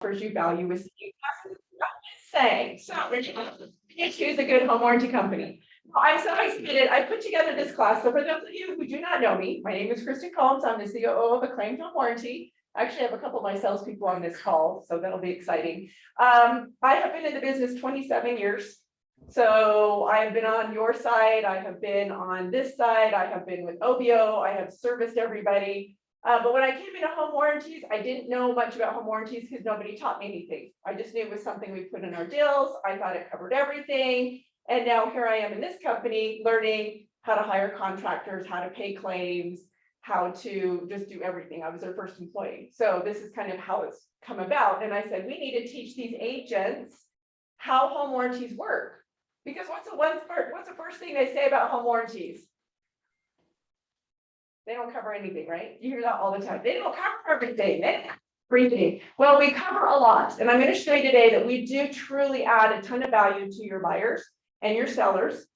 offers you value with CE classes. I'm just saying, it's not ridiculous. You choose a good home warranty company. I'm so excited. I put together this class. So for those of you who do not know me, my name is Kristin Combs. I'm the COO of Acclaimed Home Warranty. Actually, I have a couple of my salespeople on this call, so that'll be exciting. I have been in the business 27 years. So I've been on your side. I have been on this side. I have been with OBO. I have serviced everybody. But when I came into home warranties, I didn't know much about home warranties because nobody taught me anything. I just knew it was something we put in our deals. I thought it covered everything. And now here I am in this company learning how to hire contractors, how to pay claims, how to just do everything. I was their first employee. So this is kind of how it's come about. And I said, we need to teach these agents how home warranties work. Because what's the first thing they say about home warranties? They don't cover anything, right? You hear that all the time. They don't cover everything. They don't cover everything. Well, we cover a lot. And I'm going to show you today that we do truly add a ton of value to your buyers and your sellers.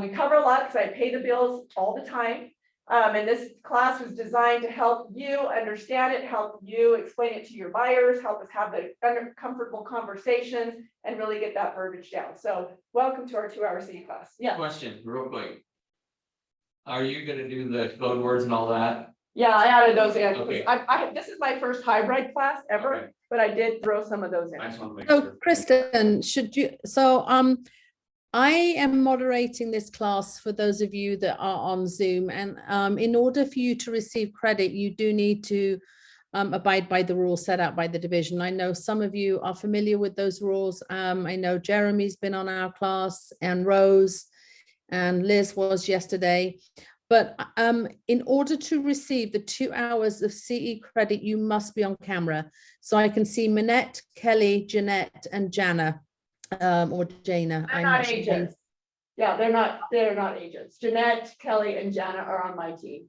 We cover a lot because I pay the bills all the time. And this class was designed to help you understand it, help you explain it to your buyers, help us have the comfortable conversations and really get that verbiage down. So welcome to our 2-hour CE class. Yeah. Question, real quick. Are you gonna do the code words and all that? Yeah, I added those in. Okay. This is my first hybrid class ever, Okay. but I did throw some of those in. I just want to make So sure. Kristin, I am moderating this class for those of you that are on Zoom, and in order for you to receive credit, you do need to abide by the rules set out by the division. I know some of you are familiar with those rules. I know Jeremy's been on our class, and Rose and Liz was yesterday. But in order to receive the 2 hours of CE credit, you must be on camera. So I can see Minette, Kelly, Jeanette, and Jana. Or Jana. They're not agents. Yeah, they're not agents. Jeanette, Kelly, and Jana are on my team.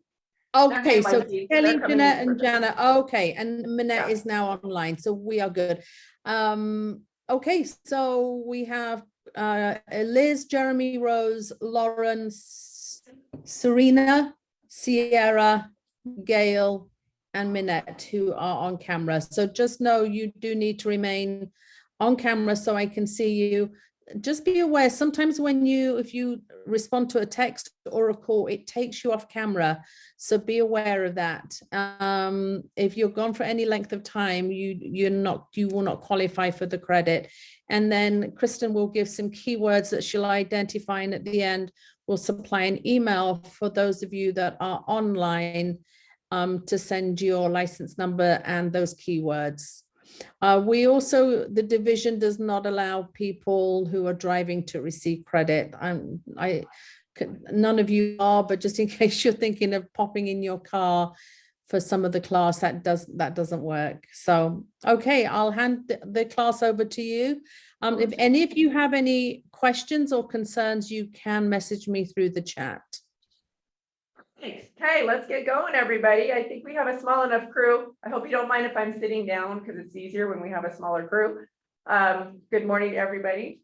Okay, so They're Kelly, coming Jeanette, in and for- Jana. Okay, and Minette Yeah. is now online, so we are good. Okay, so we have Liz, Jeremy, Rose, Lawrence, Serena, Sierra, Gail, and Minette, who are on camera. So just know you do need to remain on camera so I can see you. Just be aware, sometimes if you respond to a text or a call, it takes you off camera. So be aware of that. If you're gone for any length of time, you will not qualify for the credit. And then Kristin will give some keywords that she'll identify, and at the end, we'll supply an email for those of you that are online to send your license number and those keywords. The division does not allow people who are driving to receive credit. None of you are, but just in case you're thinking of popping in your car for some of the class, that doesn't work. So, okay, I'll hand the class over to you. If any of you have any questions or concerns, you can message me through the chat. Thanks. Okay, let's get going, everybody. I think we have a small enough crew. I hope you don't mind if I'm sitting down because it's easier when we have a smaller crew. Good morning to everybody.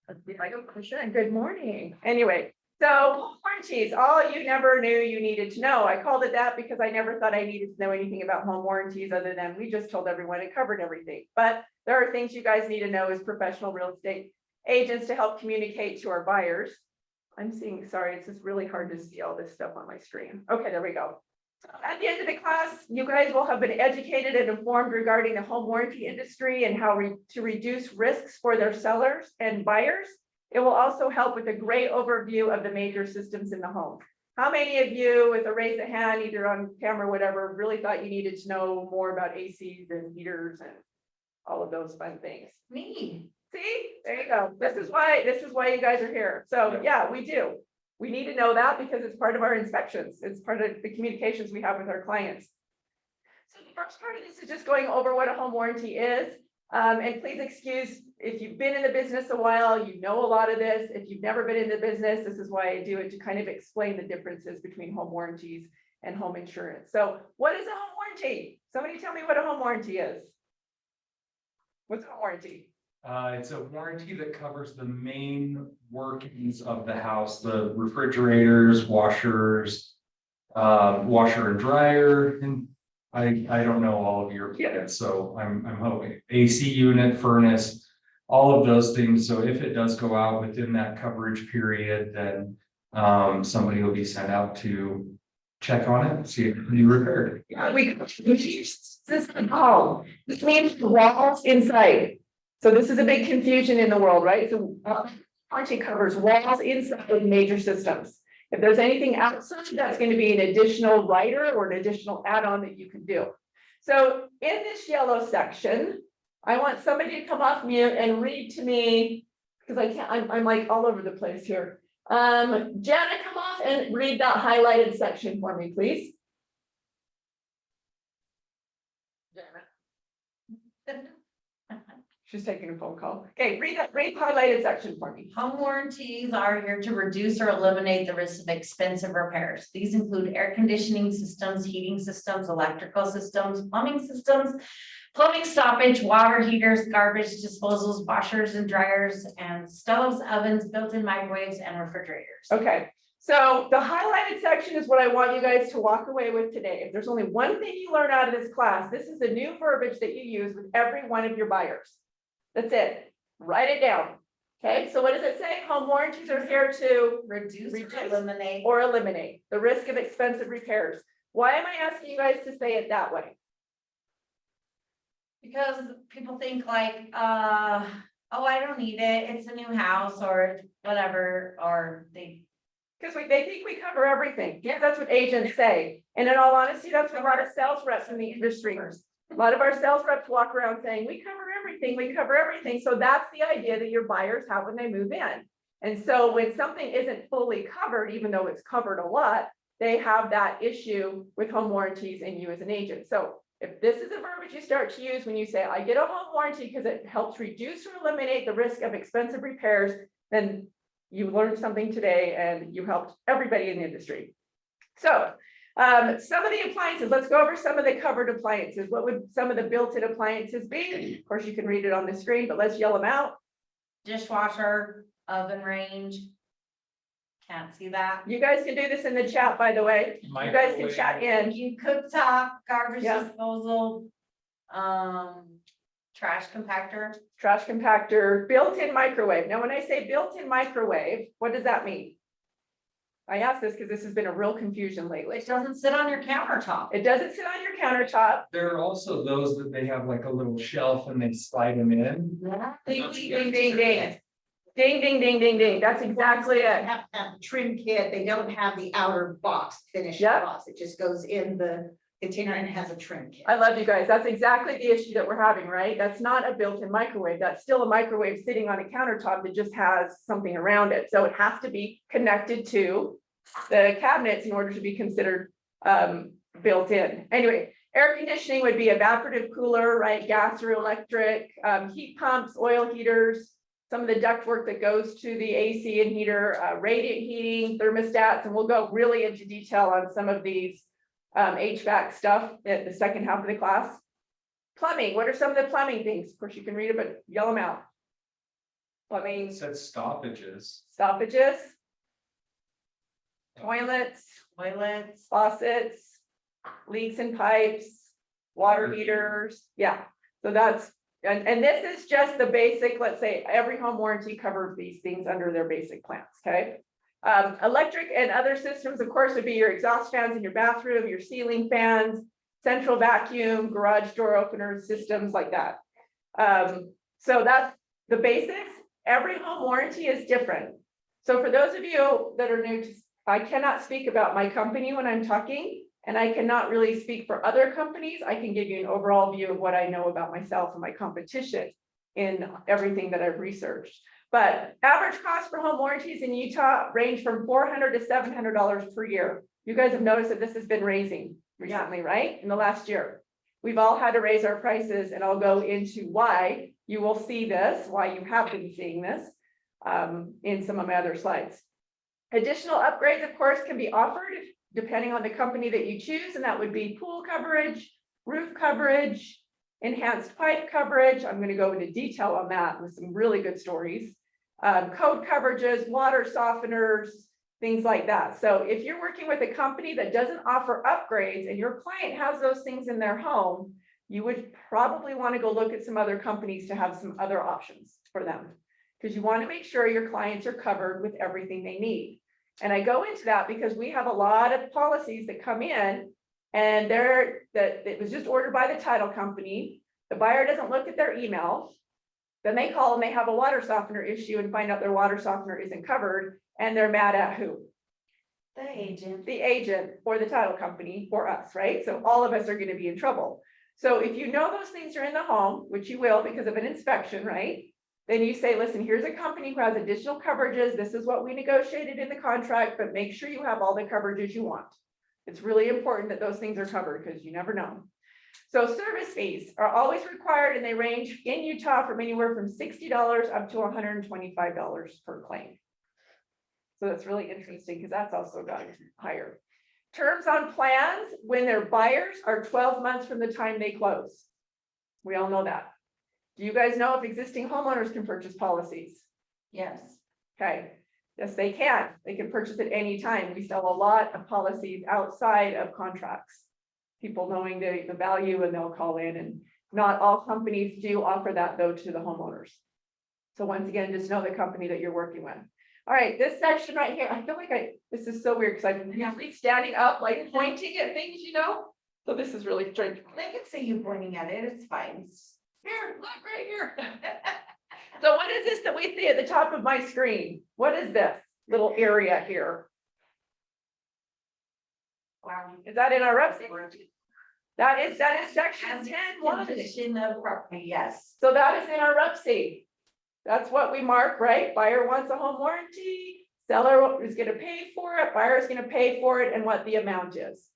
Let's be like a question. Good morning. Anyway, so warranties, all you never knew you needed to know. I called it that because I never thought I needed to know anything about home warranties other than we just told everyone it covered everything. But there are things you guys need to know as professional real estate agents to help communicate to our buyers. I'm seeing, sorry, it's just really hard to see all this stuff on my screen. Okay, there we go. So at the end of the class, you guys will have been educated and informed regarding the home warranty industry and how to reduce risks for their sellers and buyers. It will also help with a great overview of the major systems in the home. How many of you, with a raise of hand, either on camera or whatever, really thought you needed to know more about ACs and heaters and all of those fun things? Me. See, there you go. This is why you guys are here. So yeah, we do. We need to know that because it's part of our inspections. It's part of the communications we have with our clients. So the first part of this is just going over what a home warranty is. And please excuse if you've been in the business a while, you know a lot of this. If you've never been in the business, this is why I do it, to kind of explain the differences between home warranties and home insurance. So what is a home warranty? Somebody tell me what a home warranty is. What's a home warranty? It's a warranty that covers the main workings of the house, the refrigerators, washers, washer and dryer, and I don't know all of your plans, so I'm hoping AC unit, furnace, all of those things. So if it does go out within that coverage period, then somebody will be sent out to check on it, see if it can be repaired. Yeah, we use system home. This means the walls inside. So this is a big confusion in the world, right? So warranty covers walls inside major systems. If there's anything outside, that's going to be an additional rider or an additional add-on that you can do. So in this yellow section, I want somebody to come off mute and read to me, because I can't, I'm like all over the place here. Jana, come off and read that highlighted section for me, please. She's taking a phone call. Okay, read highlighted section for me. Home warranties are here to reduce or eliminate the risk of expensive repairs. These include air conditioning systems, heating systems, electrical systems, plumbing stoppage, water heaters, garbage disposals, washers and dryers, and stoves, ovens, built-in microwaves, and refrigerators. Okay, so the highlighted section is what I want you guys to walk away with today. If there's only one thing you learn out of this class, this is the new verbiage that you use with every one of your buyers. That's it. Write it down. Okay, so what does it say? Home warranties are here to Reduce, eliminate the risk of expensive repairs. Why am I asking you guys to say it that way? because people think like, oh, I don't need it. It's a new house or whatever, or they. Because they think we cover everything. Yeah, that's what agents say. And in all honesty, that's what a lot of sales reps in the industry. A lot of our sales reps walk around saying, we cover everything, we cover everything. So that's the idea that your buyers have when they move in. And so when something isn't fully covered, even though it's covered a lot, they have that issue with home warranties and you as an agent. So if this is a verbiage you start to use when you say, I get a home warranty because it helps reduce or eliminate the risk of expensive repairs, then you learned something today and you helped everybody in the industry. So some of the appliances, let's go over some of the covered appliances. What would some of the built-in appliances be? Of course, you can read it on the screen, but let's yell them out. Dishwasher, oven range. Can't see that. You guys can do this in the chat, by the way. You guys can chat in. You cooktop, garbage Yeah. disposal, trash compactor. Trash compactor, built-in microwave. Now, when I say built-in microwave, what does that mean? I ask this because this has been a real confusion lately. It doesn't sit on your countertop. It doesn't sit on your countertop. There are also those that they have like a little shelf and they slide them in. Ding, ding, ding, ding, ding. Ding, ding, ding, ding, ding. That's exactly They it. have to have the trim kit. They don't have the outer box finished Yep. box. It just goes in the container and has a trim kit. I love you guys. That's exactly the issue that we're having, right? That's not a built-in microwave. That's still a microwave sitting on a countertop that just has something around it. So it has to be connected to the cabinets in order to be considered built in. Anyway, air conditioning would be evaporative cooler, right? Gas or electric, heat pumps, oil heaters, some of the duct work that goes to the AC and heater, radiant heating, thermostats, and we'll go really into detail on some of these HVAC stuff at the second half of the class. Plumbing, what are some of the plumbing things? Of course, you can read it, but yell them out. Plumbing, It said stoppages. stoppages, toilets, faucets, leaks and pipes, water heaters. Yeah, so that's, and this is just the basic, let's say every home warranty covers these things under their basic plans, okay? Electric and other systems, of course, would be your exhaust fans in your bathroom, your ceiling fans, central vacuum, garage door openers, systems like that. So that's the basics. Every home warranty is different. So for those of you that are new to, I cannot speak about my company when I'm talking, and I cannot really speak for other companies. I can give you an overall view of what I know about myself and my competition in everything that I've researched. But average cost for home warranties in Utah range from $400 to $700 per year. You guys have noticed that this has been raising recently, right? In the last year. We've all had to raise our prices, and I'll go into why you will see this, why you have been seeing this in some of my other slides. Additional upgrades, of course, can be offered depending on the company that you choose, and that would be pool coverage, roof coverage, enhanced pipe coverage. I'm going to go into detail on that with some really good stories. Code coverages, water softeners, things like that. So if you're working with a company that doesn't offer upgrades and your client has those things in their home, you would probably want to go look at some other companies to have some other options for them. Because you want to make sure your clients are covered with everything they need. And I go into that because we have a lot of policies that come in and it was just ordered by the title company. The buyer doesn't look at their email. Then they call and they have a water softener issue and find out their water softener isn't covered, and they're mad at who? The agent. The agent or the title company or us, right? So all of us are going to be in trouble. So if you know those things are in the home, which you will because of an inspection, right? Then you say, listen, here's a company who has additional coverages. This is what we negotiated in the contract, but make sure you have all the coverages you want. It's really important that those things are covered because you never know. So service fees are always required and they range in Utah from anywhere from $60 up to $125 per claim. So that's really interesting because that's also gotten higher. Terms on plans when their buyers are 12 months from the time they close. We all know that. Do you guys know if existing homeowners can purchase policies? Yes. Okay. Yes, they can. They can purchase at any time. We sell a lot of policies outside of contracts. People knowing the value and they'll call in, and not all companies do offer that though to the homeowners. So once again, just know the company that you're working with. All right, this section right here, I feel like this is so weird because I'm usually standing up, like pointing at things, you know? So this is really strange. They can see you pointing at it, it's fine. Here, look right here. So what is this that we see at the top of my screen? What is this little area here? Wow. Is that in our website? That is section 10.1. Condition of property, yes. So that is in our RUPC. That's what we mark, right? Buyer wants a home warranty, seller is gonna pay for it, buyer is gonna pay for it, and what the amount is.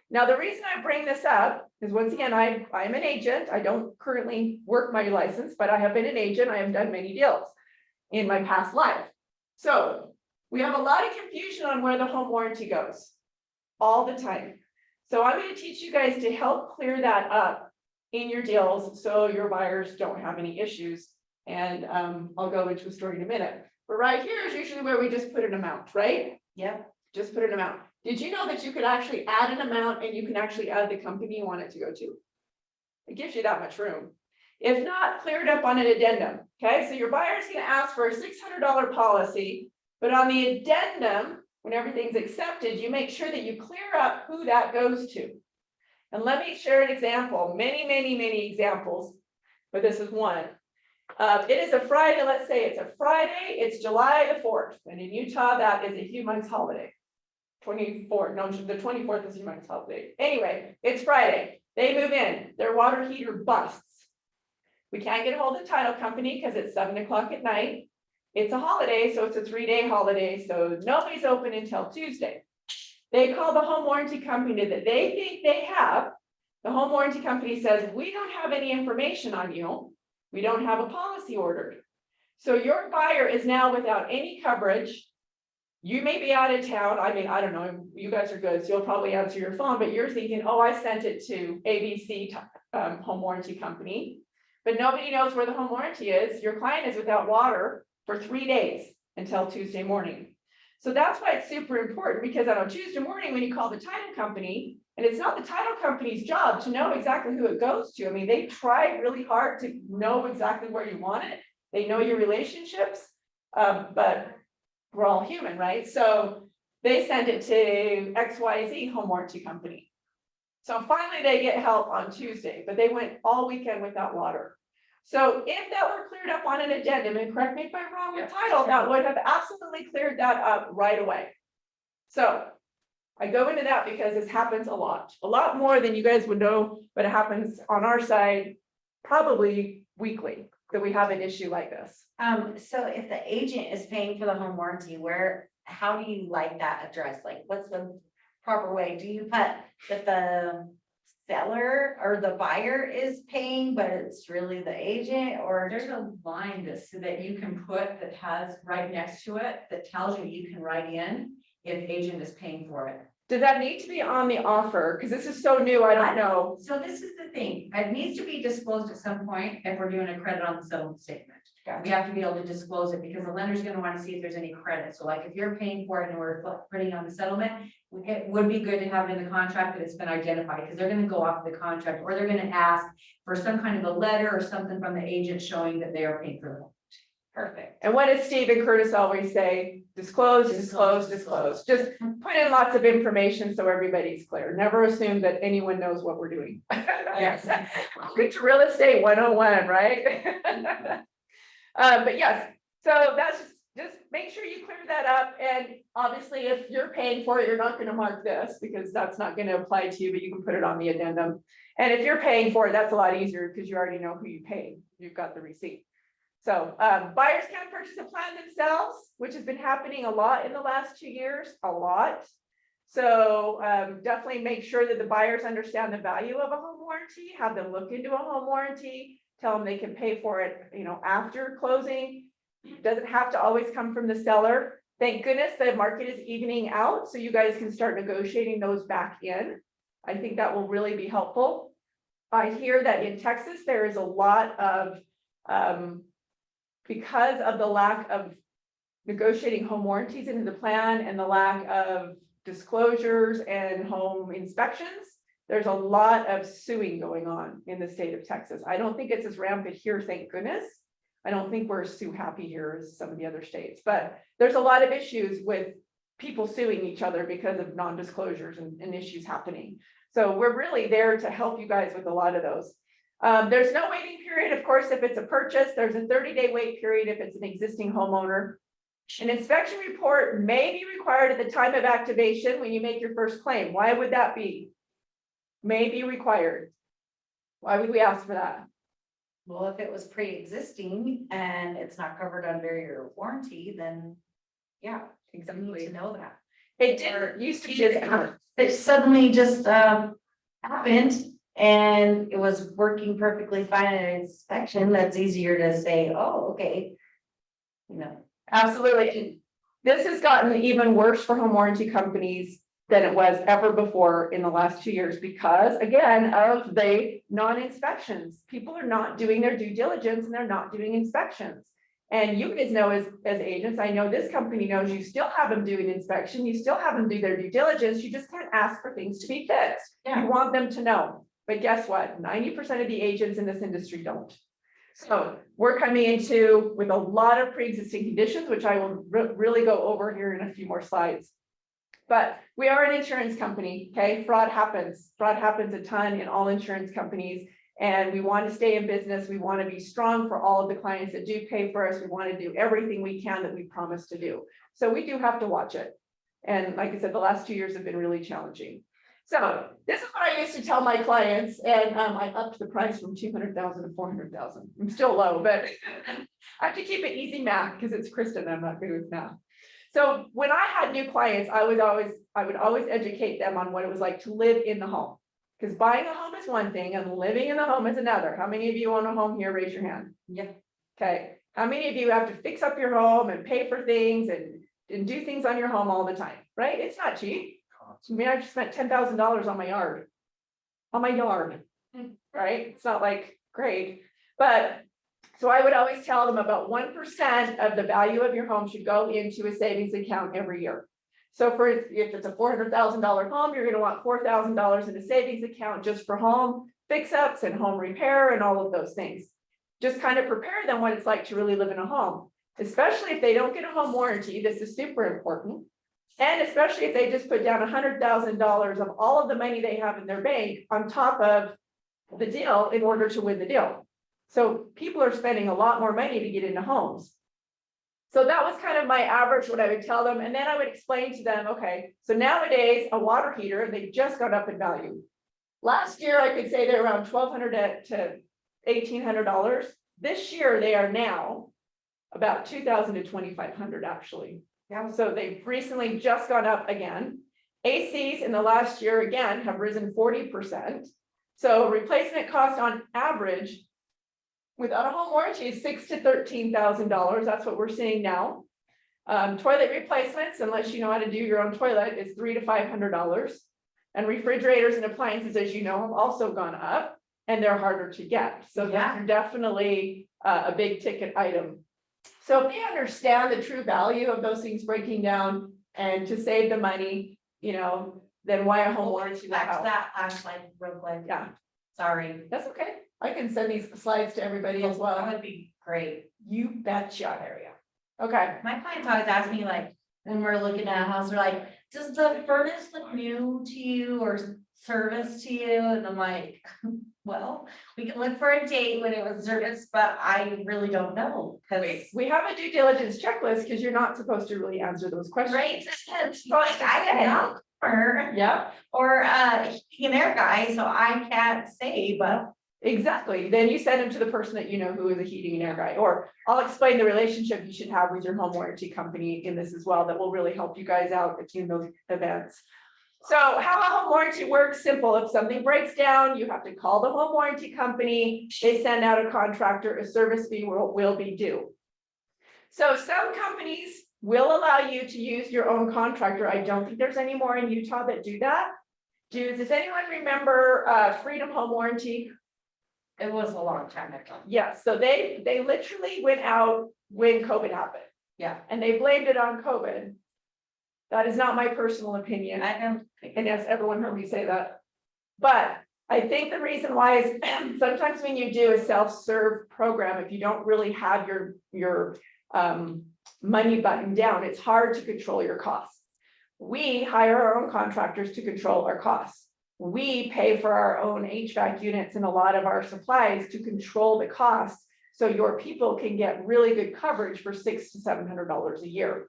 Now, the reason I bring this up is once again, I'm an agent. I don't currently work my license, but I have been an agent. I have done many deals in my past life. So we have a lot of confusion on where the home warranty goes all the time. So I'm going to teach you guys to help clear that up in your deals so your buyers don't have any issues. And I'll go into a story in a minute. But right here is usually where we just put an amount, right? Yep. Just put an amount. Did you know that you could actually add an amount and you can actually add the company you want it to go to? It gives you that much room. If not, clear it up on an addendum. Okay, so your buyer's going to ask for a $600 policy, but on the addendum, when everything's accepted, you make sure that you clear up who that goes to. And let me share an example, many examples, but this is one. It is a Friday, let's say it's a Friday, it's July the 4th, and in Utah, that is a humongous holiday. 24th, no, the 24th is humongous holiday. Anyway, it's Friday, they move in, their water heater busts. We can't get a hold of the title company because it's 7 o'clock at night. It's a holiday, so it's a 3-day holiday, so nobody's open until Tuesday. They call the home warranty company that they think they have. The home warranty company says, we don't have any information on you. We don't have a policy ordered. So your buyer is now without any coverage. You may be out of town. I mean, I don't know, you guys are good, so you'll probably answer your phone, but you're thinking, oh, I sent it to ABC home warranty company, but nobody knows where the home warranty is. Your client is without water for 3 days until Tuesday morning. So that's why it's super important, because on a Tuesday morning, when you call the title company, and it's not the title company's job to know exactly who it goes to. I mean, they try really hard to know exactly where you want it. They know your relationships, but we're all human, right? So they send it to XYZ home warranty company. So finally they get help on Tuesday, but they went all weekend without water. So if that were cleared up on an addendum, and correct me if I'm wrong with title, that would have absolutely cleared that up right away. So I go into that because this happens a lot more than you guys would know, but it happens on our side probably weekly that we have an issue like this. So if the agent is paying for the home warranty, how do you like that addressed? Like, what's the proper way? Do you put that the seller or the buyer is paying, but it's really the agent, or? There's a line that you can put that has right next to it that tells you can write in if agent is paying for it. Does that need to be on the offer? Because this is so new, I don't know. So this is the thing, it needs to be disclosed at some point if we're doing a credit on the settlement statement. We have to be able to disclose it because the lender's gonna want to see if there's any credit. So like if you're paying for it and we're putting on the settlement, it would be good to have it in the contract that it's been identified, because they're gonna go off the contract, or they're gonna ask for some kind of a letter or something from the agent showing that they are paying for it. Perfect. And what does Steve and Curtis always say? Disclose, disclose, disclose. Just put in lots of information so everybody's clear. Never assume that anyone knows what we're doing. Yes. It's real estate 101, right? But yes, so that's just make sure you clear that up. And obviously, if you're paying for it, you're not going to mark this because that's not going to apply to you, but you can put it on the addendum. And if you're paying for it, that's a lot easier because you already know who you paid. You've got the receipt. So buyers can't purchase a plan themselves, which has been happening a lot in the last 2 years, a lot. So definitely make sure that the buyers understand the value of a home warranty, have them look into a home warranty, tell them they can pay for it, after closing. It doesn't have to always come from the seller. Thank goodness the market is evening out, so you guys can start negotiating those back in. I think that will really be helpful. I hear that in Texas, there is a lot of, because of the lack of negotiating home warranties into the plan and the lack of disclosures and home inspections, there's a lot of suing going on in the state of Texas. I don't think it's as rampant here, thank goodness. I don't think we're as sue happy here as some of the other states, but there's a lot of issues with people suing each other because of non-disclosures and issues happening. So we're really there to help you guys with a lot of those. There's no waiting period, of course, if it's a purchase. There's a 30-day wait period if it's an existing homeowner. An inspection report may be required at the time of activation when you make your first claim. Why would that be? May be required. Why would we ask for that? Well, if it was pre-existing and it's not covered under your warranty, then yeah, you need to know that. It didn't used to be. It suddenly just happened and it was working perfectly fine at an inspection. That's easier to say, oh, okay. Absolutely. This has gotten even worse for home warranty companies than it was ever before in the last 2 years because, again, of the non-inspections. People are not doing their due diligence and they're not doing inspections. And you guys know as agents, I know this company knows you still have them do an inspection. You still have them do their due diligence. You just can't ask for things to be fixed. Yeah. You want them to know. But guess what? 90% of the agents in this industry don't. So we're coming into with a lot of pre-existing conditions, which I will really go over here in a few more slides. But we are an insurance company, okay? Fraud happens. Fraud happens a ton in all insurance companies. And we want to stay in business. We want to be strong for all of the clients that do pay for us. We want to do everything we can that we promise to do. So we do have to watch it. And like I said, the last 2 years have been really challenging. So this is what I used to tell my clients, and I upped the price from 200,000 to 400,000. I'm still low, but I have to keep it easy math because it's Kristin. I'm not good with math. So when I had new clients, I would always educate them on what it was like to live in the home. Because buying a home is one thing and living in the home is another. How many of you own a home here? Raise your hand. Yeah. Okay. How many of you have to fix up your home and pay for things and do things on your home all the time, right? It's not cheap. I mean, I just spent $10,000 on my yard. Right? It's not like great, but so I would always tell them about 1% of the value of your home should go into a savings account every year. So if it's a $400,000 home, you're going to want $4,000 in a savings account just for home fix-ups and home repair and all of those things. Just kind of prepare them what it's like to really live in a home, especially if they don't get a home warranty. This is super important. And especially if they just put down $100,000 of all of the money they have in their bank on top of the deal in order to win the deal. So people are spending a lot more money to get into homes. So that was kind of my average, what I would tell them. And then I would explain to them, okay, so nowadays a water heater, they just got up in value. Last year, I could say they're around $1,200 to $1,800. This year, they are now about $2,000 to $2,500 actually. Yeah, so they've recently just gone up again. ACs in the last year, again, have risen 40%. So replacement cost on average without a home warranty is $6,000 to $13,000. That's what we're seeing now. Toilet replacements, unless you know how to do your own toilet, is $300 to $500. And refrigerators and appliances, as you know, have also gone up and they're harder to get. So Yeah. that's definitely a big ticket item. So if they understand the true value of those things breaking down and to save the money, then why a home warranty? Back to that last slide real quick. Yeah, Sorry. that's okay. I can send these slides to everybody as That well. would be great. You betcha. Okay. My clients always ask me like, when we're looking at a house, they're like, does the furnace look new to you or service to you? And I'm like, well, we can look for a date when it was serviced, but I really don't know. Cause We have a due diligence checklist because you're not supposed to really answer those questions. right, like I am not or Yeah, heating and air guy, so I can't say, but exactly. Then you send them to the person that you know who is a heating and air guy, or I'll explain the relationship you should have with your home warranty company in this as well. That will really help you guys out in those events. So how a home warranty works, simple. If something breaks down, you have to call the home warranty company. They send out a contractor, a service fee will be due. So some companies will allow you to use your own contractor. I don't think there's any more in Utah that do that. Does anyone remember Freedom Home Warranty? it was a long time ago. Yes, so they literally went out when COVID happened. Yeah. And they blamed it on COVID. That is not my personal opinion. I don't think. And yes, everyone heard me say that. But I think the reason why is sometimes when you do a self-serve program, if you don't really have your money buttoned down, it's hard to control your costs. We hire our own contractors to control our costs. We pay for our own HVAC units and a lot of our supplies to control the costs. So your people can get really good coverage for $600 to $700 a year.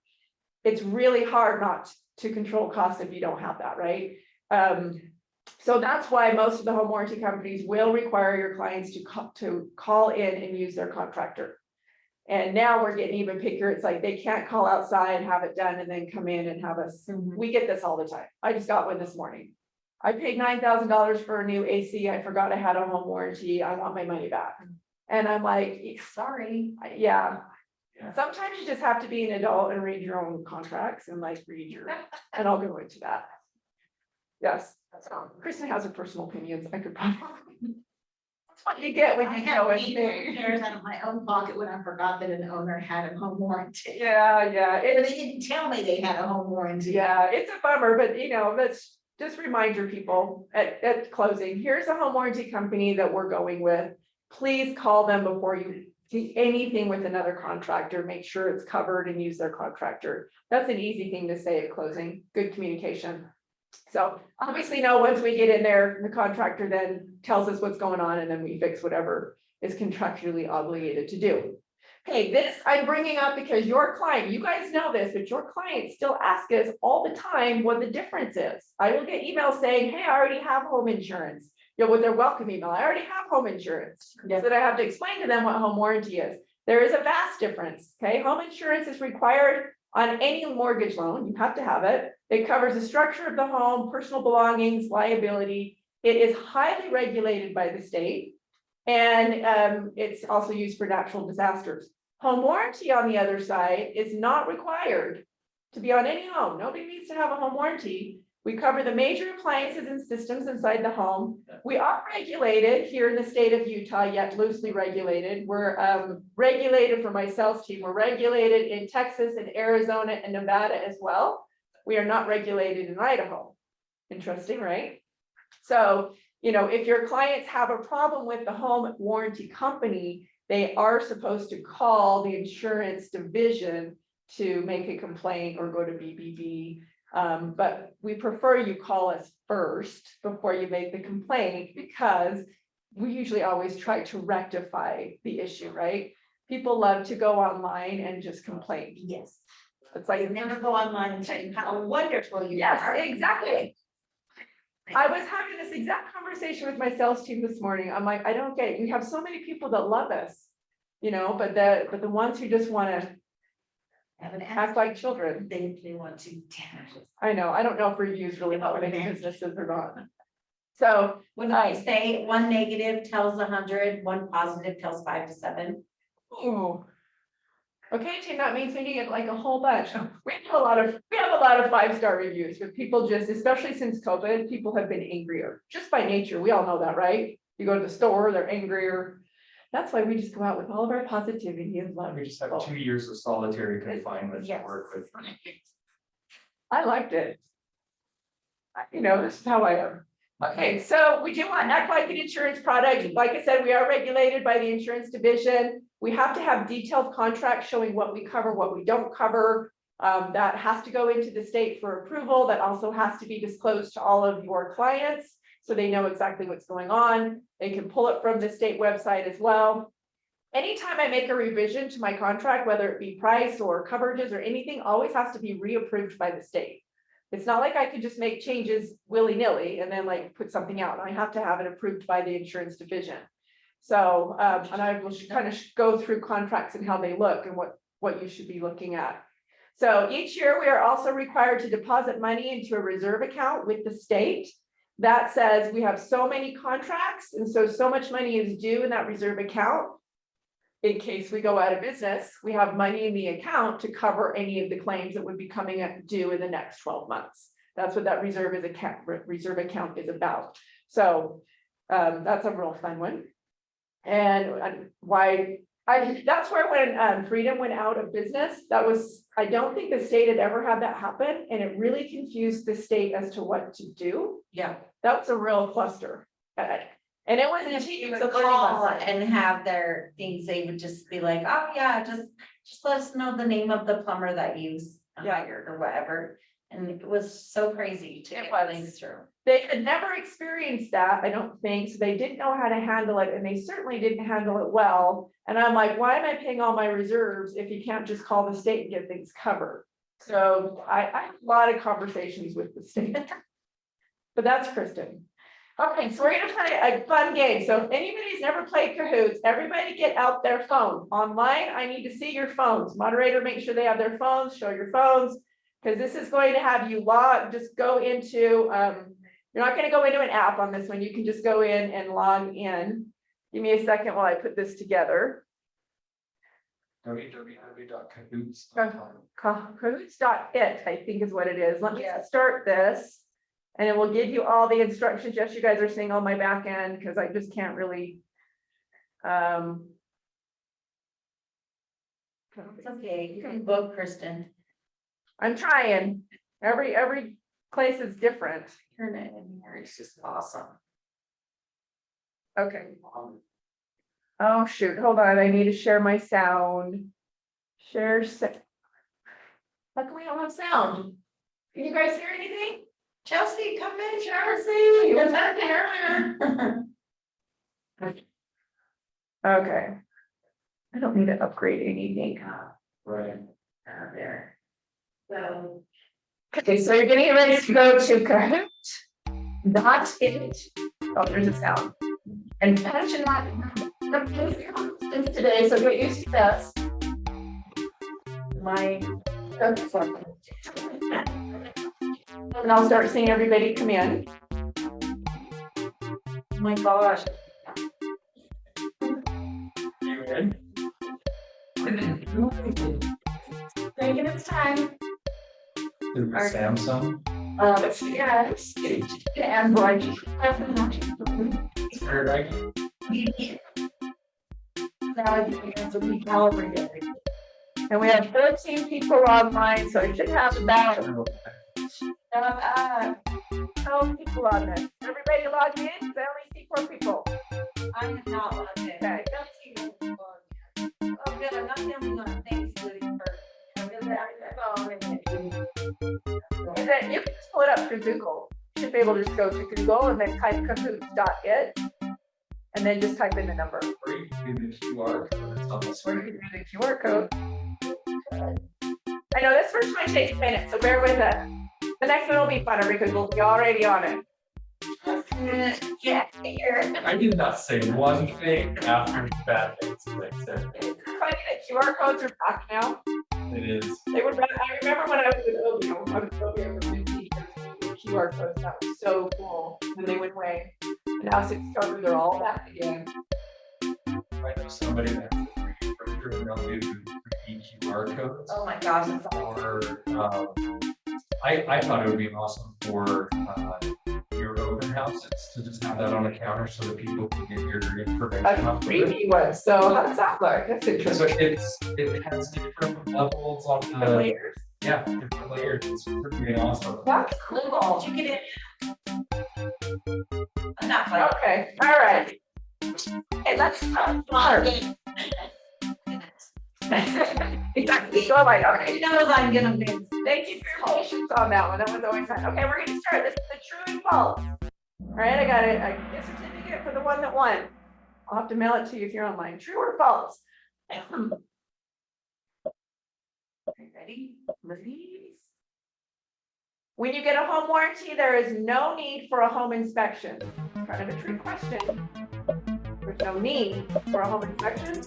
It's really hard not to control costs if you don't have that, right? So that's why most of the home warranty companies will require your clients to call in and use their contractor. And now we're getting even pickier. It's like they can't call outside, have it done, and then come in and have us. We get this all the time. I just got one this morning. I paid $9,000 for a new AC. I forgot I had a home warranty. I want my money back. And I'm like, sorry. Yeah. Sometimes you just have to be an adult and read your own contracts and and I'll go into that. Yes, Kristin has her personal opinions. I could probably. That's what you get when you go with me. Repairs out of my own pocket when I forgot that an owner had a home warranty. Yeah, Or they didn't tell me they had a home warranty. yeah, it's a bummer, but let's just remind your people at closing, here's a home warranty company that we're going with. Please call them before you do anything with another contractor. Make sure it's covered and use their contractor. That's an easy thing to say at closing. Good communication. So obviously now once we get in there, the contractor then tells us what's going on and then we fix whatever is contractually obligated to do. Hey, this I'm bringing up because your client, you guys know this, but your clients still ask us all the time what the difference is. I will get emails saying, hey, I already have home insurance. With their welcome email, I already have home insurance. So that I have to explain to them what home warranty is. There is a vast difference, okay? Home insurance is required on any mortgage loan. You have to have it. It covers the structure of the home, personal belongings, liability. It is highly regulated by the state. And it's also used for natural disasters. Home warranty, on the other side, is not required to be on any home. Nobody needs to have a home warranty. We cover the major appliances and systems inside the home. We are regulated here in the state of Utah, yet loosely regulated. We're regulated for my sales team. We're regulated in Texas and Arizona and Nevada as well. We are not regulated in Idaho. Interesting, right? So, if your clients have a problem with the home warranty company, they are supposed to call the insurance division to make a complaint or go to BBB. But we prefer you call us first before you make the complaint because we usually always try to rectify the issue, right? People love to go online and just complain. Yes. It's like, Never go online and tell you how wonderful you yes, are. exactly. I was having this exact conversation with my sales team this morning. I'm like, I don't get it. We have so many people that love us, but the ones who just want to act like children. They want to damage us. I know. I don't know if reviews really help any businesses or not. So When I say one negative tells 100, one positive tells 5 to 7. ooh, Okay, Tim, that means we need to get like a whole bunch. We have a lot of 5-star reviews with people just, especially since COVID, people have been angrier, just by nature. We all know that, right? You go to the store, they're angrier. That's why we just go out with all of our positivity and love. We just have 2 years of solitary confinement to Yes. work with. I liked it. You know, this is how I am. Okay, so we do want act like an insurance product. Like I said, we are regulated by the insurance division. We have to have detailed contracts showing what we cover, what we don't cover. That has to go into the state for approval. That also has to be disclosed to all of your clients, so they know exactly what's going on. They can pull it from the state website as well. Anytime I make a revision to my contract, whether it be price or coverages or anything, always has to be reapproved by the state. It's not like I could just make changes willy-nilly and then like put something out. I have to have it approved by the insurance division. So, and I will kind of go through contracts and how they look and what you should be looking at. So each year we are also required to deposit money into a reserve account with the state. That says we have so many contracts, and so much money is due in that reserve account. In case we go out of business, we have money in the account to cover any of the claims that would be coming due in the next 12 months. That's what that reserve account is about. So that's a real fun one. And that's where when Freedom went out of business, I don't think the state had ever had that happen, and it really confused the state as to what to do. Yeah. That was a real cluster. And it wasn't If you a would call and have their things, they would just be like, oh yeah, just let us know the name of the plumber that you hired or whatever. And it was so crazy to get things through. They had never experienced that, I don't think, so they didn't know how to handle it, and they certainly didn't handle it well. And I'm like, why am I paying all my reserves if you can't just call the state and get things covered? So I had a lot of conversations with the state. But that's Kristin. Okay, so we're gonna play a fun game. So if anybody's never played Cahoots, everybody get out their phone. Online, I need to see your phones. Moderator, make sure they have their phones, show your phones. Because this is going to have you just go into, you're not gonna go into an app on this one. You can just go in and log in. Give me a second while I put this together. www.cahoots.com. Cahoots.it, I think is what it is. Let me start this. And it will give you all the instructions. Yes, you guys are seeing all my back end because I just can't really. It's okay, you can book Kristin. I'm trying. Every place is different. Turn it in here, it's just awesome. Okay. Oh, shoot. Hold on. I need to share my sound. How come we don't have sound? Can you guys hear anything? Chelsea, come in, Chelsea, you was not there. Okay. I don't need to upgrade anything. Right. There. So. Okay, so you're getting ready to go to Kahoot.it. Oh, there's a sound. And punch in that today, so get used to this. And I'll start seeing everybody come in. Oh my gosh. You in? Taking its time. Is it Samsung? Yes. Android. Or like, Now I can recalibrate it. And we have 14 people online, so I should have about 12 people on this. Everybody logged in? I only see 4 people. I am not logged in. Okay. Don't see you logged in. Oh, good, I'm not the only one. Thanks, Liddy, And then you can just pull it up through Google. You should be able to just go to Google and then type Kahoot.it. And then just type in the number. or you can do the QR code, it's on the Or you screen. can do the QR code. I know this first might take a minute, so bear with us. The next one will be funner because we'll be already on it. Yeah, here. I did not say one thing after bad things, like I said. It's funny that QR codes are back now. It is. They were, I remember when I was with Obio, I was Obio for 15 years, with QR codes, that was so cool, and they went away. And now since COVID, they're all back again. I know somebody that's for sure they'll do for each QR codes. Oh my gosh, that's Or, I thought it would be awesome for, your open houses to just have that on the counter so that people can get your information. A off of it. freebie one, so how does that look? That's So interesting. it has different levels on The the, layers. yeah, different layers. It's pretty awesome. That's cool. Did you get it? Not quite. Okay, all right. Hey, let's start. Exactly, go like, okay. Knows I'm gonna miss. Thank you for your patience on that one. That was always fun. Okay, we're gonna start. This is the true and false. All right, I got a gift certificate for the one that won. I'll have to mail it to you if you're online. True or false? Okay, ready? Release. When you get a home warranty, there is no need for a home inspection. It's kind of a trick question. There's no need for a home inspection.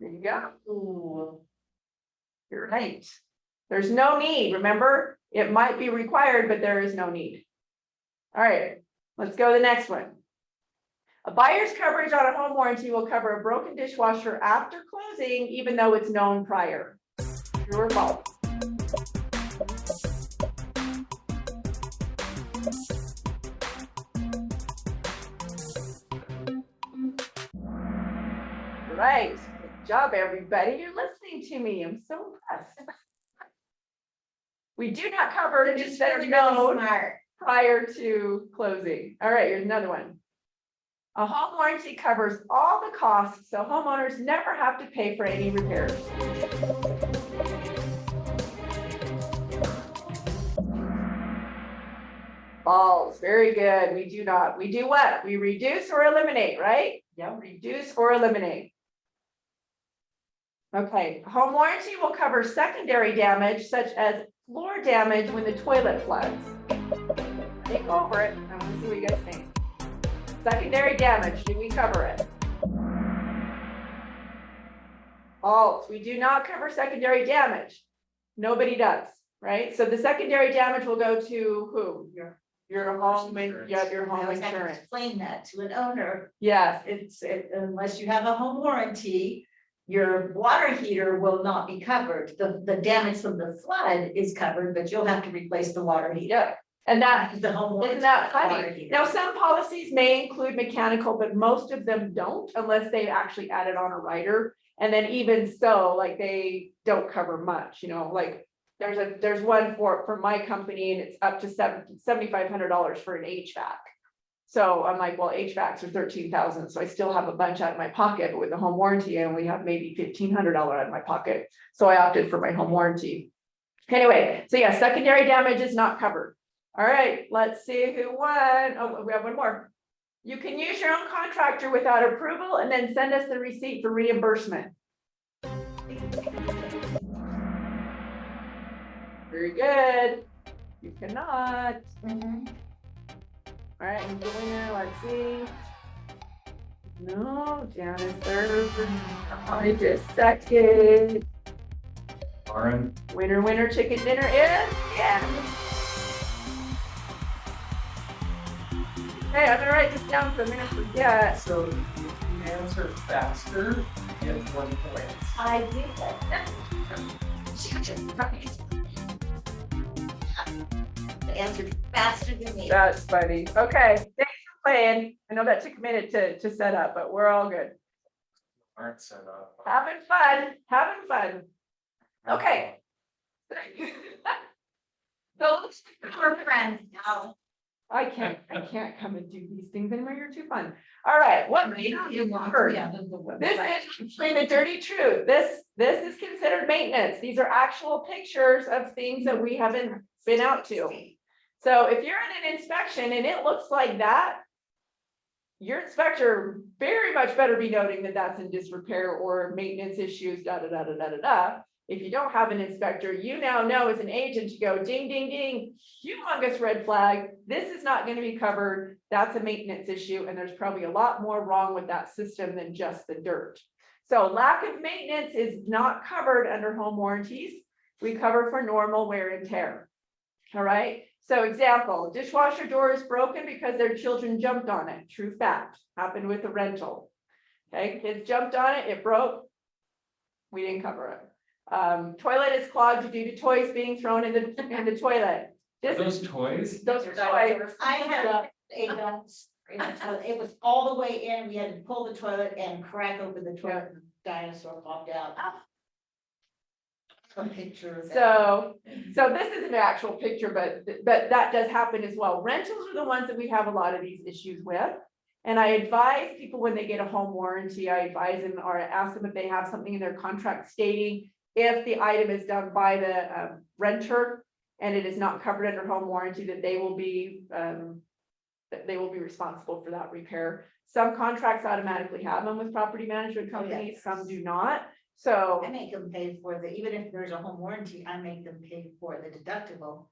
There you go. Ooh. You're right. There's no need. Remember, it might be required, but there is no need. All right, let's go to the next one. A buyer's coverage on a home warranty will cover a broken dishwasher after closing, even though it's known prior. True or false? Right. Good job, everybody. You're listening to me. I'm so impressed. We do not cover it just that are known prior to closing. All right, here's another one. A home warranty covers all the costs, so homeowners never have to pay for any repairs. False. Very good. We do not. We do what? We reduce or eliminate, right? Yeah, reduce or eliminate. Okay, home warranty will cover secondary damage such as floor damage when the toilet floods. Think over it. I want to see what you guys think. Secondary damage, do we cover it? False. We do not cover secondary damage. Nobody does, right? So the secondary damage will go to who? Your home and your home I was gonna insurance. explain that to an owner. Yes. Unless you have a home warranty, your water heater will not be covered. The damage from the flood is covered, but you'll have to replace the water heater. Yeah. And that, The home warranty. isn't that water funny? heater. Now, some policies may include mechanical, but most of them don't unless they actually add it on a rider. And then even so, like they don't cover much, you know, like there's one for my company and it's up to $7,500 for an HVAC. So I'm like, well, HVACs are 13,000. So I still have a bunch out of my pocket, but with the home warranty, I only have maybe $1,500 out of my pocket. So I opted for my home warranty. Anyway, so yeah, secondary damage is not covered. All right, let's see who won. Oh, we have one more. You can use your own contractor without approval and then send us the receipt for reimbursement. Very good. You cannot. All right, who's the winner? Let's see. No, down is third. I just second. Lauren, Winner, chicken dinner is, yeah. Hey, I'm gonna write this down so I'm gonna forget. so if you answer faster, you get 1 point. I did that. The answer faster than me. That's funny. Okay, thanks for playing. I know that took a minute to set up, but we're all good. Aren't set up. Having fun. Okay. So let's We're friends now. I can't come and do these things anymore. You're too fun. All right, what made you first? This is plain the dirty truth. This is considered maintenance. These are actual pictures of things that we haven't been out to. So if you're in an inspection and it looks like that, your inspector very much better be noting that that's in disrepair or maintenance issues, da, da, da, da, da, da, da. If you don't have an inspector, you now know as an agent to go ding, ding, ding, humongous red flag. This is not going to be covered. That's a maintenance issue. And there's probably a lot more wrong with that system than just the dirt. So lack of maintenance is not covered under home warranties. We cover for normal wear and tear. All right. So example, dishwasher door is broken because their children jumped on it. True fact. Happened with a rental. Okay, kids jumped on it, it broke. We didn't cover it. Toilet is clogged due to toys being thrown in the toilet. This is, Those toys? those are toys. I had it was all the way in, we had to pull the toilet and crack open the toilet, and the dinosaur popped out. A picture of that. So this is an actual picture, but that does happen as well. Rentals are the ones that we have a lot of these issues with. And I advise people when they get a home warranty, I advise them or ask them if they have something in their contract stating if the item is done by the renter and it is not covered under home warranty, that they will be responsible for that repair. Some contracts automatically have them with property management companies, some do not. So I make them pay for even if there's a home warranty, I make them pay for the deductible.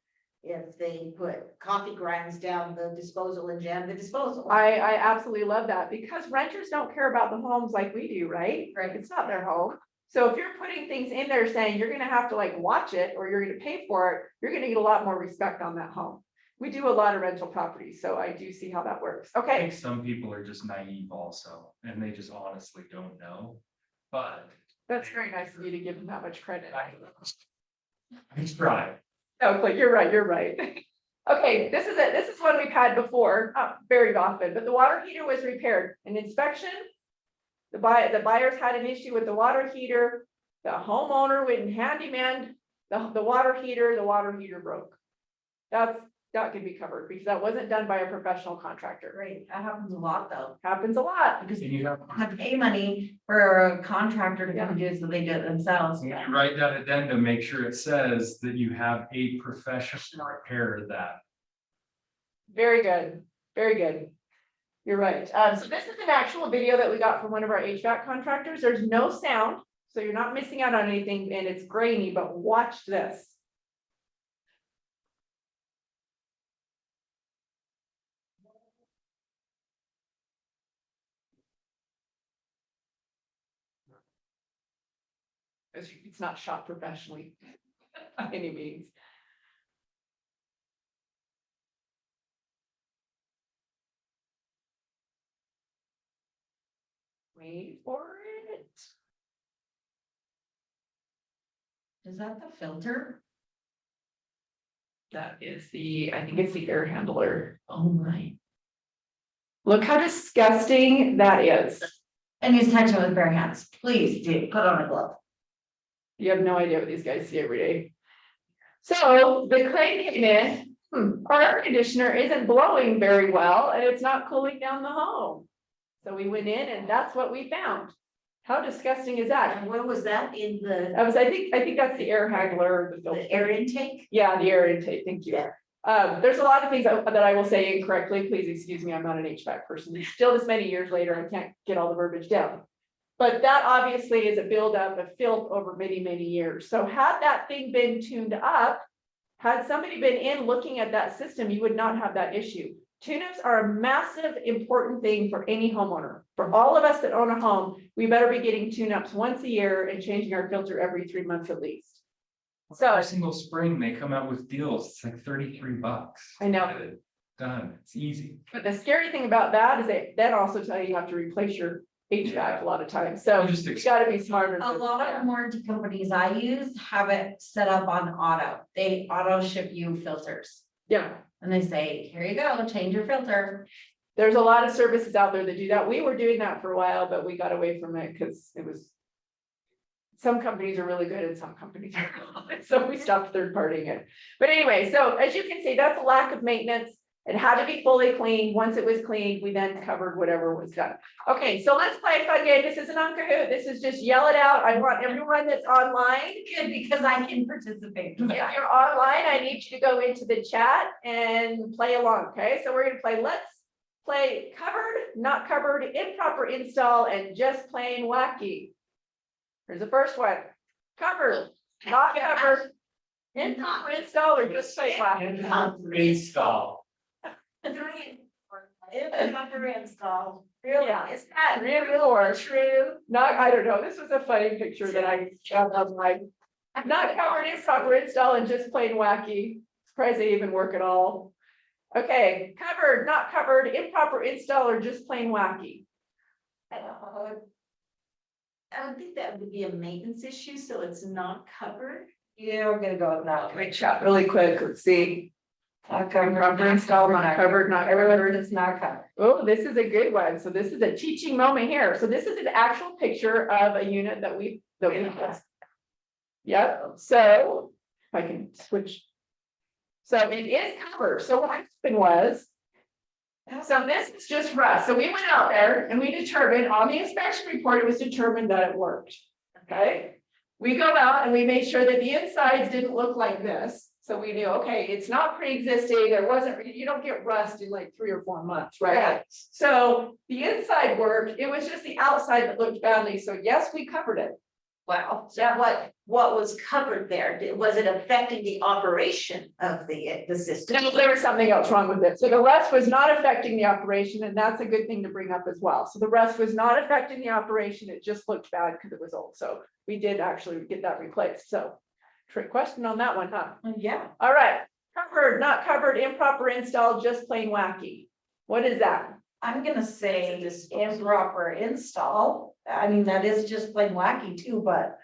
If they put coffee grinds down the disposal and jam the disposal. I absolutely love that because renters don't care about the homes like we do, right? Right. It's not their home. So if you're putting things in there saying you're gonna have to like watch it or you're gonna pay for it, you're gonna get a lot more respect on that home. We do a lot of rental properties, so I do see how that works. I Okay, think some people are just naive also, and they just honestly don't know. But that's very nice of you to give them that much credit. I try. Oh, but you're right, you're right. Okay, this is one we've had before, not very often, but the water heater was repaired. An inspection. The buyers had an issue with the water heater. The homeowner went and handyman the water heater broke. That can be covered because that wasn't done by a professional contractor. Right, that happens a lot though, Happens a lot. because And you you have, have to pay money for a contractor to come and do it, so they do it themselves. when you write that addendum, make sure it says that you have a professional repair that. Very good, very good. You're right. So this is an actual video that we got from one of our HVAC contractors. There's no sound, so you're not missing out on anything and it's grainy, but watch this. It's not shot professionally by any means. Wait for it. Is that the filter? That is I think it's the air handler. Oh my. Look how disgusting that is. And he's touching with bare hands, please do, put on a glove. You have no idea what these guys see every day. So the claim came in, our air conditioner isn't blowing very well and it's not cooling down the home. So we went in and that's what we found. How disgusting is that? And what was that in the I think that's the air handler, the filter. air intake? Yeah, the air intake, thank you. Yeah. There's a lot of things that I will say incorrectly, please excuse me, I'm not an HVAC person. Still this many years later, I can't get all the verbiage down. But that obviously is a buildup of filth over many, many years. So had that thing been tuned up, had somebody been in looking at that system, you would not have that issue. Tune-ups are a massive, important thing for any homeowner. For all of us that own a home, we better be getting tune-ups once a year and changing our filter every 3 months at least. So Every single spring, they come out with deals. It's like $33. I know. Get it done. It's easy. But the scary thing about that is they then also tell you have to replace your HVAC a lot of times. So You just you gotta be smarter. A lot of warranty companies I use have it set up on auto, they auto ship you filters. Yeah, And they say, here you go, change your filter. there's a lot of services out there that do that. We were doing that for a while, but we got away from it because it was. Some companies are really good and some companies are not, so we stopped third partying it. But anyway, so as you can see, that's a lack of maintenance. It had to be fully cleaned. Once it was cleaned, we then covered whatever was done. Okay, so let's play a fun game. This isn't on Kahoot. This is just yell it out. I want everyone that's online. Good, because I can participate. If you're online, I need you to go into the chat and play along, okay? So we're gonna play, let's play covered, not covered, improper install, and just plain wacky. Here's the first one. Covered, not covered, improper install, or just plain wacky. Install. Improper install. Yeah, is that really or true? Not, I don't know. This was a funny picture that I found online. Not covered, improper install, and just plain wacky. Surprised they even work at all. Okay, covered, not covered, improper install, or just plain wacky. I would think that would be a maintenance issue, so it's not covered. Yeah, we're gonna go with that. Let me chat really quick, let's see. Proper install, not covered, not covered. It's not covered. Oh, this is a good one. So this is a teaching moment here. So this is an actual picture of a unit that we. Yep, so if I can switch. So it is covered. So what happened was. So this is just rust. So we went out there and we determined on the inspection report, it was determined that it worked. Okay? We go out and we made sure that the insides didn't look like this. So we knew, okay, it's not pre-existing. There wasn't, you don't get rust in like 3 or 4 months, right? So the inside worked. It was just the outside that looked badly. So yes, we covered it. Wow, so what was covered there? Was it affecting the operation of the system? No, there was something else wrong with it. So the rust was not affecting the operation, and that's a good thing to bring up as well. So the rust was not affecting the operation. It just looked bad because it was old. So we did actually get that replaced. So trick question on that one, huh? Yeah. All right, covered, not covered, improper install, just plain wacky. What is that? I'm gonna say this improper install. I mean, that is just plain wacky too, but.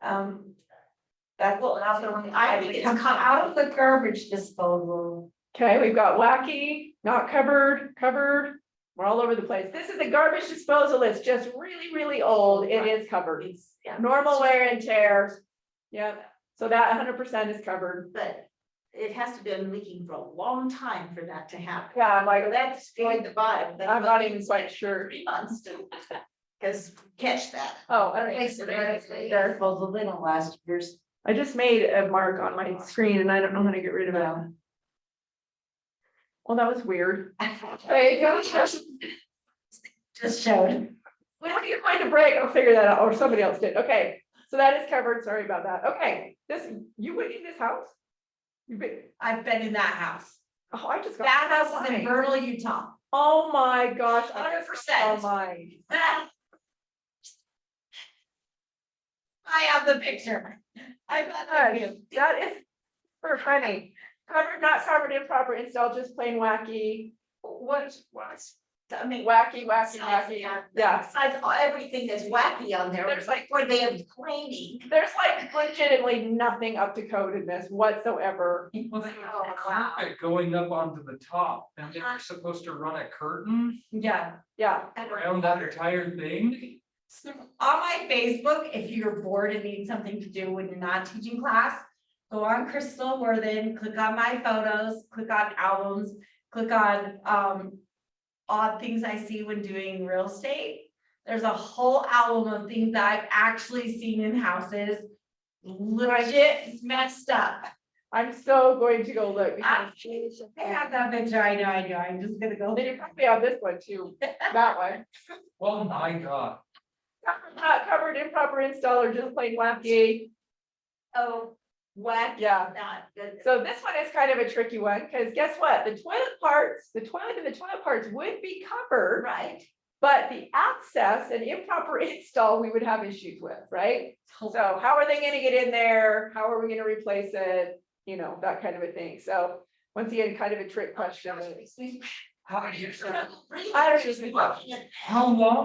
That's what, I think it's come out of the garbage disposal. Okay, we've got wacky, not covered, covered. We're all over the place. This is a garbage disposal. It's just really, really old. It is covered. It's normal wear and tear. Yep, so that 100% is covered. But it has to have been leaking for a long time for that to happen. Yeah, I'm like, That destroyed the bottom. That's I'm what not it even was quite like sure. 3 months to. Cause catch that. Oh, I don't think so. There. Disposal, they don't last years. I just made a mark on my screen and I don't know how to get rid of it. Well, that was weird. There you go. Just showed. When we get going to break, I'll figure that out, or somebody else did. Okay, so that is covered. Sorry about that. Okay, you went in this house? You've been, I've been in that house. oh, I just got. That house is in Vernal, Utah. Oh my gosh. 100%. Oh my. I have the picture. I've got the That is for funny. Covered, not covered, improper install, just plain wacky. What was? I mean. Wacky. Yeah. Yeah. Besides everything that's wacky on there, There's there's like where they have cleaning. There's like legitimately nothing up to code in this whatsoever. Well, they Oh, have wow. carpet going up onto the top, and they're supposed to run a curtain Yeah. Yeah. around that entire thing. So on my Facebook, if you're bored and need something to do when you're not teaching class, go on Crystal Worthen, click on my photos, click on albums, click on odd things I see when doing real estate. There's a whole album of things that I've actually seen in houses, legit messed up. I'm so going to go look. I because- have that picture, I know, I'm just gonna go. Then you probably have this one too, that one. Oh my God. Not covered, improper install, or just plain wacky. Oh, wacky. Yeah. Not good. So this one is kind of a tricky one, because guess what? The toilet and the toilet parts would be covered, Right. but the access and improper install, we would have issues with, right? So how are they gonna get in there? How are we gonna replace it? You know, that kind of a thing. So once again, kind of a trick question. How long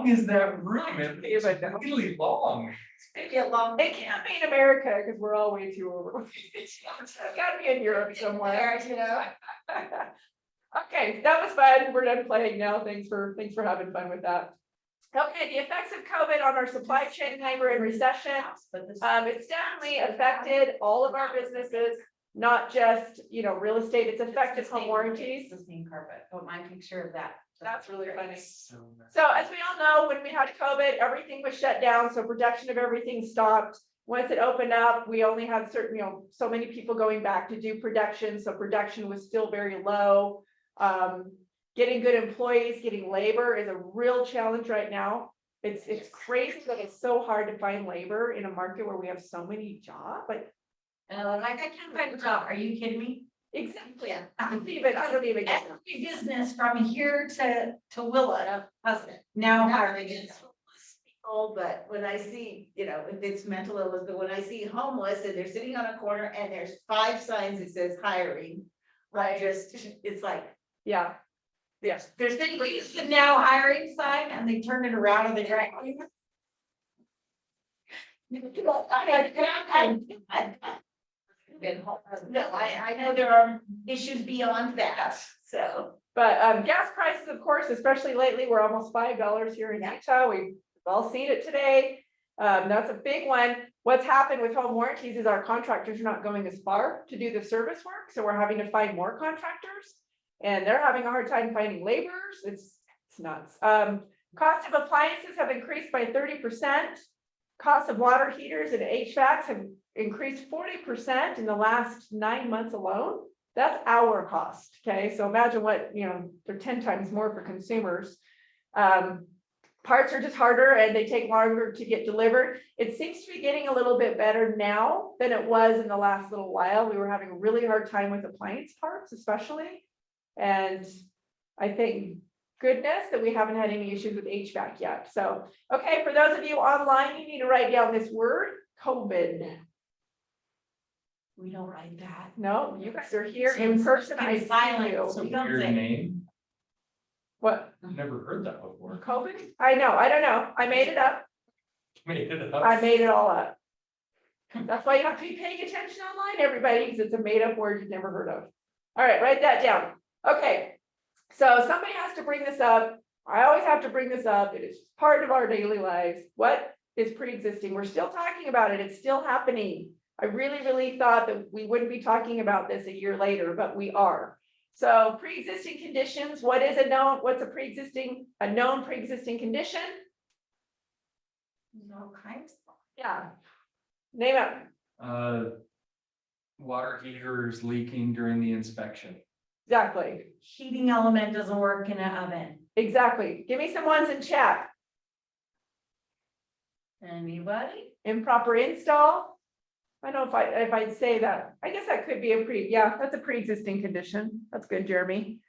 is that room? It's It's like- really long. Maybe a long. It can't be in America because we're all way too over. It's gotta be in Europe somewhere, you know? Okay, that was fun. We're done playing now. Thanks for having fun with that. Okay, the effects of COVID on our supply chain, labor and recession. It's definitely affected all of our businesses, not just, you know, real estate. It's affected home warranties. The same carpet, put my picture of that. That's really funny. So So as we all know, when we had COVID, everything was shut down, so production of everything stopped. Once it opened up, we only had certain, you know, so many people going back to do production, so production was still very low. Getting good employees, getting labor is a real challenge right now. It's crazy that it's so hard to find labor in a market where we have so many jobs, like. Like I can't find a job, are you kidding me? Exactly. I don't even get it. Every business from here to Willow, now hiring. Oh, but when I see, you know, if it's mental illness, but when I see homeless and they're sitting on a corner and there's 5 signs that says hiring. It's like, Yeah, Yes, There's been the now hiring sign and they turn it around and they're like. No, I know there are issues beyond that, so. but gas prices, of course, especially lately, we're almost $5 here in Utah. We've all seen it today. That's a big one. What's happened with home warranties is our contractors are not going as far to do the service work, so we're having to find more contractors. And they're having a hard time finding laborers. It's nuts. Cost of appliances have increased by 30%. Cost of water heaters and HVACs have increased 40% in the last 9 months alone. That's our cost, okay? So imagine what, they're 10 times more for consumers. Parts are just harder and they take longer to get delivered. It seems to be getting a little bit better now than it was in the last little while. We were having a really hard time with appliance parts, especially. And I think goodness that we haven't had any issues with HVAC yet. So, okay, for those of you online, you need to write down this word, COVID. We don't write that. No, you guys are here in person. I see you. It's a We don't weird say- name. What? I've never heard that before. COVID? I know, I don't know. I made it up. Made it up. I made it all up. That's why you have to be paying attention online, everybody, because it's a made up word you've never heard of. All right, write that down. Okay. So somebody has to bring this up. I always have to bring this up. It is part of our daily lives. What is pre-existing? We're still talking about it. It's still happening. I really thought that we wouldn't be talking about this a year later, but we are. So pre-existing conditions, what's a known pre-existing condition? All kinds. Yeah. Name it. Water heaters leaking during the inspection. Exactly. Heating element doesn't work in an oven. Exactly. Give me some ones in chat. Anybody? Improper install. I don't know if I'd say that. I guess that could be that's a pre-existing condition. That's good, Jeremy.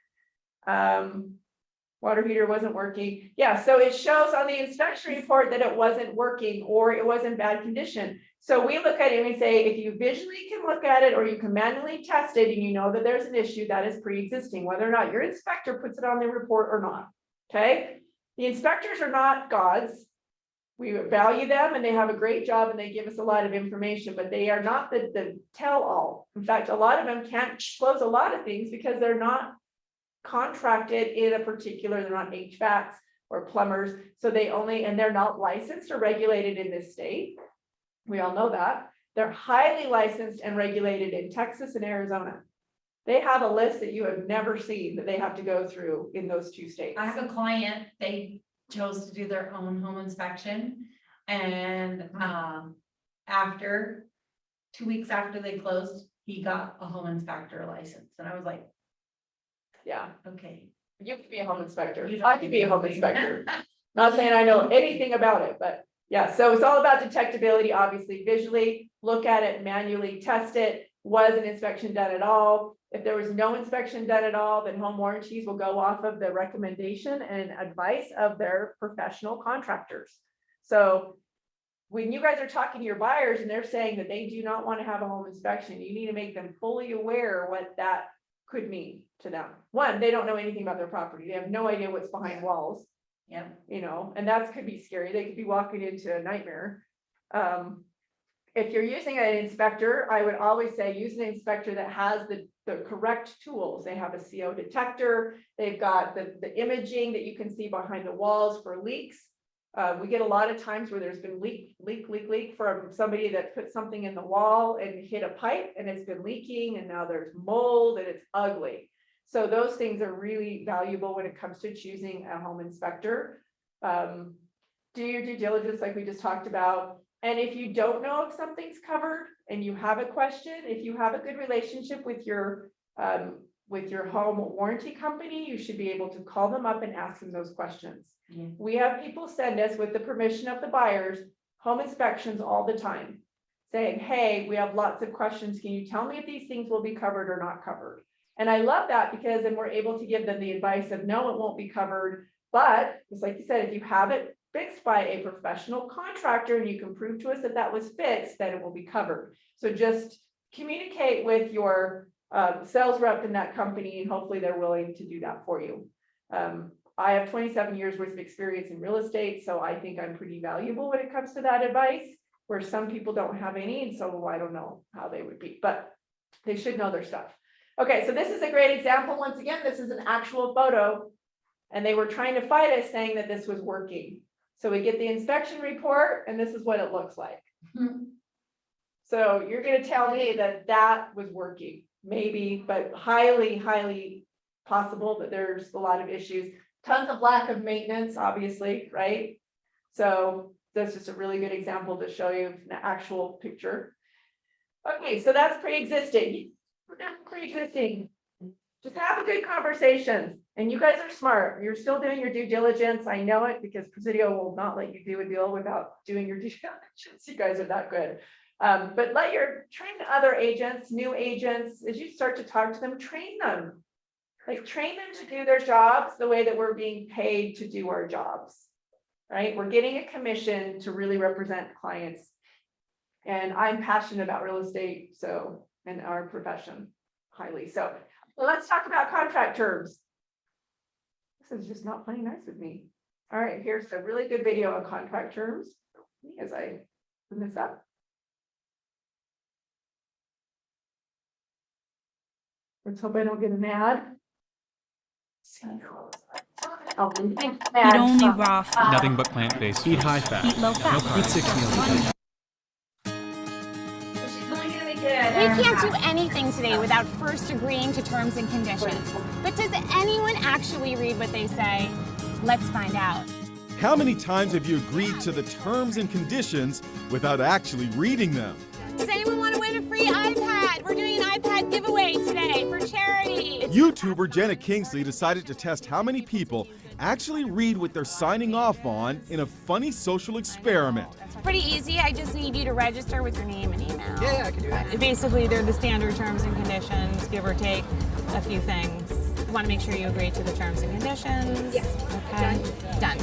Water heater wasn't working. Yeah, so it shows on the inspection report that it wasn't working or it was in bad condition. So we look at it and we say, if you visually can look at it or you can manually test it and you know that there's an issue, that is pre-existing, whether or not your inspector puts it on the report or not. Okay. The inspectors are not gods. We value them and they have a great job and they give us a lot of information, but they are not the tell-all. In fact, a lot of them can't close a lot of things because they're not contracted in a particular, they're not HVACs or plumbers. So they're not licensed or regulated in this state. We all know that. They're highly licensed and regulated in Texas and Arizona. They have a list that you have never seen that they have to go through in those two states. I have a client, they chose to do their own home inspection. And after 2 weeks after they closed, he got a home inspector license. And I was like, Yeah, okay. you could be a home inspector. You don't I could be a home do inspector. Not saying I know anything about it, but yeah, so it's all about detectability, obviously, visually, look at it, manually test it. Was an inspection done at all? If there was no inspection done at all, then home warranties will go off of the recommendation and advice of their professional contractors. So when you guys are talking to your buyers and they're saying that they do not want to have a home inspection, you need to make them fully aware what that could mean to them. One, they don't know anything about their property. They have no idea what's behind walls. Yeah. And that could be scary. They could be walking into a nightmare. If you're using an inspector, I would always say use an inspector that has the correct tools. They have a CO detector. They've got the imaging that you can see behind the walls for leaks. We get a lot of times where there's been leak from somebody that put something in the wall and hit a pipe and it's been leaking and now there's mold and it's ugly. So those things are really valuable when it comes to choosing a home inspector. Do your due diligence like we just talked about. And if you don't know if something's covered and you have a question, if you have a good relationship with your home warranty company, you should be able to call them up and ask them those questions. Yeah. We have people send us, with the permission of the buyers, home inspections all the time, saying, hey, we have lots of questions. Can you tell me if these things will be covered or not covered? And I love that because then we're able to give them the advice of, no, it won't be covered. But just like you said, if you have it fixed by a professional contractor and you can prove to us that that was fixed, then it will be covered. So just communicate with your sales rep in that company and hopefully they're willing to do that for you. I have 27 years worth of experience in real estate, so I think I'm pretty valuable when it comes to that advice, where some people don't have any, and so I don't know how they would be, but they should know their stuff. Okay, so this is a great example. Once again, this is an actual photo, and they were trying to fight us saying that this was working. So we get the inspection report, and this is what it looks like. So you're gonna tell me that that was working, maybe, but highly, highly possible that there's a lot of issues. Tons of lack of maintenance, obviously, right? So that's just a really good example to show you an actual picture. Okay, so that's pre-existing. Pre-existing. Just have a good conversation. And you guys are smart. You're still doing your due diligence. I know it because Presidio will not let you do a deal without doing your due diligence. You guys are that good. But train other agents, new agents, as you start to talk to them, train them. Like train them to do their jobs the way that we're being paid to do our jobs, right? We're getting a commission to really represent clients. And I'm passionate about real estate, so, and our profession highly. So let's talk about contract terms. This is just not playing nice with me. All right, here's a really good video on contract terms as I put this up. Let's hope I don't get an ad. Oh, Eat only raw food. Nothing but plant-based. Eat high fat. Eat low fat. No carbs. Eat 6 meals a day. We can't do anything today without first agreeing to terms and conditions. But does anyone actually read what they say? Let's find out. How many times have you agreed to the terms and conditions without actually reading them? Does anyone want to win a free iPad? We're doing an iPad giveaway today for charity. YouTuber Jenna Kingsley decided to test how many people actually read what they're signing off on in a funny social experiment. It's pretty easy. I just need you to register with your name and email. Yeah, I can do that. Basically, they're the standard terms and conditions, give or take a few things. You want to make sure you agree to the terms and conditions. Yes. Okay. Done.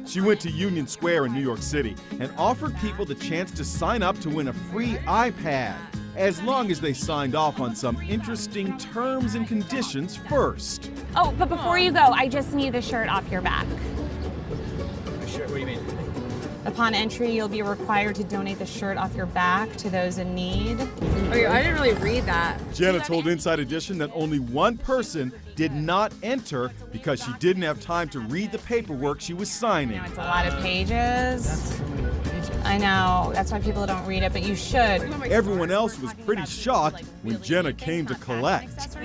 She went to Union Square in New York City and offered people the chance to sign up to win a free iPad, as long as they signed off on some interesting terms and conditions first. Oh, but before you go, I just need the shirt off your back. Sure, what do you mean? Upon entry, you'll be required to donate the shirt off your back to those in need. Oh, I didn't really read that. Jenna told Inside Edition that only one person did not enter because she didn't have time to read the paperwork she was signing. It's a lot of pages. I know, that's why people don't read it, but you should. Everyone else was pretty shocked when Jenna came to collect.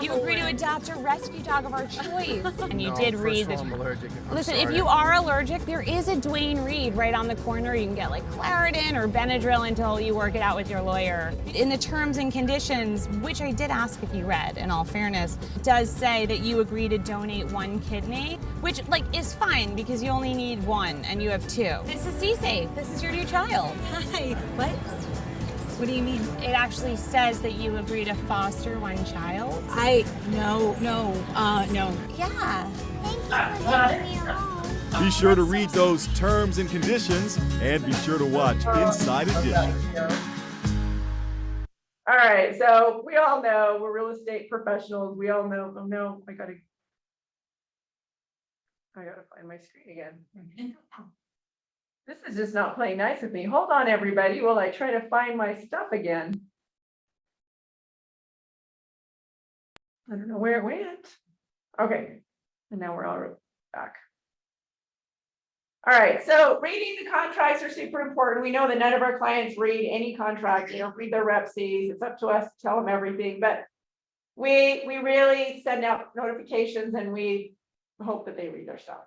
You agree to adopt a rescue dog of our choice. And you did read the... I'm allergic. Listen, if you are allergic, there is a Dwayne Reed right on the corner. You can get like Claritin or Benadryl until you work it out with your lawyer. In the terms and conditions, which I did ask if you read, in all fairness, does say that you agree to donate one kidney, which is fine because you only need one and you have two. This is C-Safe. This is your new child. Hi. What do you mean? It actually says that you agree to foster one child. No. Yeah. Thank you for letting me alone. Be sure to read those terms and conditions and be sure to watch Inside Edition. All right, so we all know we're real estate professionals. We all know, oh no, I gotta find my screen again. This is just not playing nice with me. Hold on, everybody, while I try to find my stuff again. I don't know where it went. Okay, and now we're all back. All right, so reading the contracts are super important. We know that none of our clients read any contract. They don't read their rep Cs. It's up to us to tell them everything, but we really send out notifications and we hope that they read their stuff.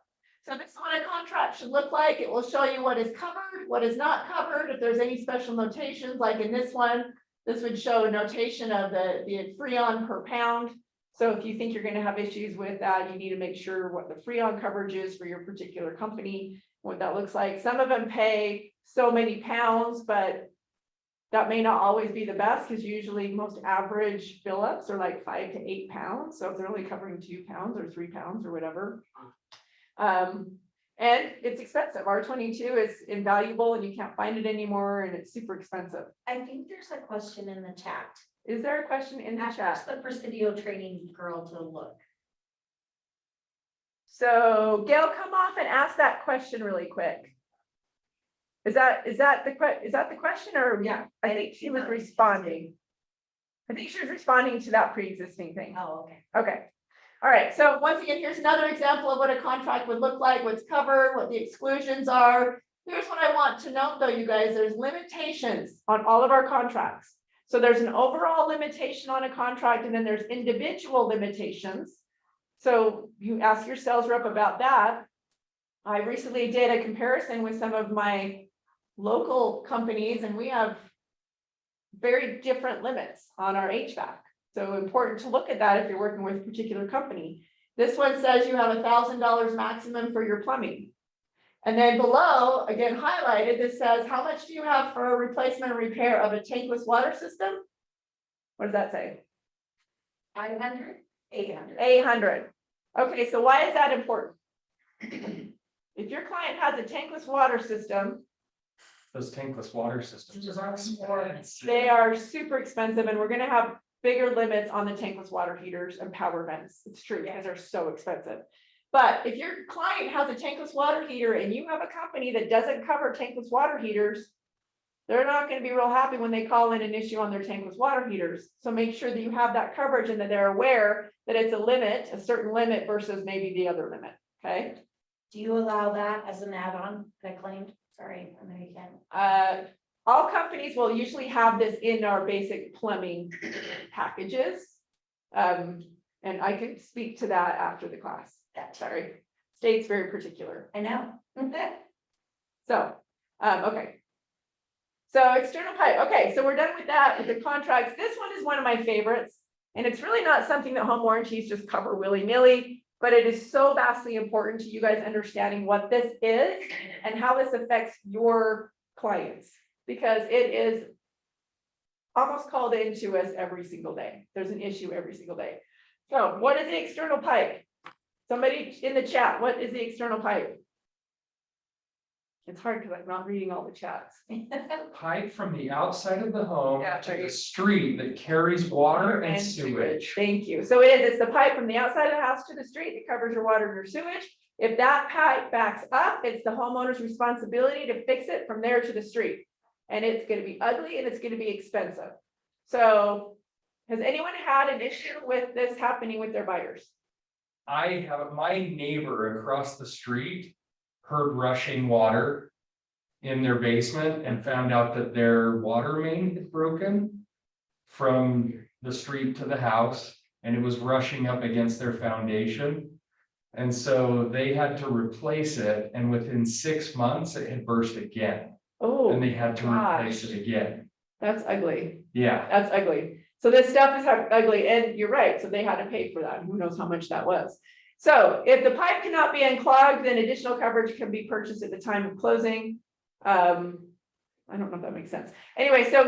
So this is what a contract should look like. It will show you what is covered, what is not covered. If there's any special notations, like in this one, this would show a notation of the Freon per pound. So if you think you're going to have issues with that, you need to make sure what the Freon coverage is for your particular company, what that looks like. Some of them pay so many pounds, but that may not always be the best because usually most average fill-ups are like 5 to 8 pounds. So if they're only covering 2 pounds or 3 pounds or whatever. And it's expensive. R22 is invaluable and you can't find it anymore and it's super expensive. I think there's a question in the chat. Is there a question in the Ask chat? the Presidio training girl to look. So Gail, come off and ask that question really quick. Is that the question or? Yeah. I think she was responding. I think she was responding to that pre-existing thing. Oh, okay. Okay. All right. So once again, here's another example of what a contract would look like, what's covered, what the exclusions are. Here's what I want to note though, you guys, there's limitations on all of our contracts. So there's an overall limitation on a contract and then there's individual limitations. So you ask your sales rep about that. I recently did a comparison with some of my local companies and we have very different limits on our HVAC. So important to look at that if you're working with a particular company. This one says you have $1,000 maximum for your plumbing. And then below, again highlighted, this says, how much do you have for a replacement or repair of a tankless water system? What does that say? 500, 800. 800. Okay, so why is that important? If your client has a tankless water system, Those tankless water systems are expensive. they are super expensive and we're gonna have bigger limits on the tankless water heaters and power vents. It's true, because they're so expensive. But if your client has a tankless water heater and you have a company that doesn't cover tankless water heaters, they're not gonna be real happy when they call in an issue on their tankless water heaters. So make sure that you have that coverage and that they're aware that it's a limit, a certain limit versus maybe the other limit, okay? Do you allow that as an add-on, Acclaimed? Sorry, I know you can. All companies will usually have this in our basic plumbing packages. And I can speak to that after the class. Sorry, state's very particular. I know. So, okay. So external pipe, okay, so we're done with that, with the contracts. This one is one of my favorites. And it's really not something that home warranties just cover willy-nilly, but it is so vastly important to you guys understanding what this is and how this affects your clients. Because it is almost called into us every single day. There's an issue every single day. So what is the external pipe? Somebody in the chat, what is the external pipe? It's hard because I'm not reading all the chats. Pipe from the outside of the home Yeah, to right. the street that carries water and sewage. Thank you. So it's the pipe from the outside of the house to the street that covers your water and your sewage. If that pipe backs up, it's the homeowner's responsibility to fix it from there to the street. And it's gonna be ugly and it's gonna be expensive. So has anyone had an issue with this happening with their buyers? I have, my neighbor across the street heard rushing water in their basement and found out that their water main had broken from the street to the house and it was rushing up against their foundation. And so they had to replace it, and within 6 months it had burst again. Oh, And they had to replace gosh. it again. That's ugly. Yeah, That's ugly. So this stuff is ugly, and you're right, so they had to pay for that, who knows how much that was. So if the pipe cannot be unclogged, then additional coverage can be purchased at the time of closing. I don't know if that makes sense. Anyway, so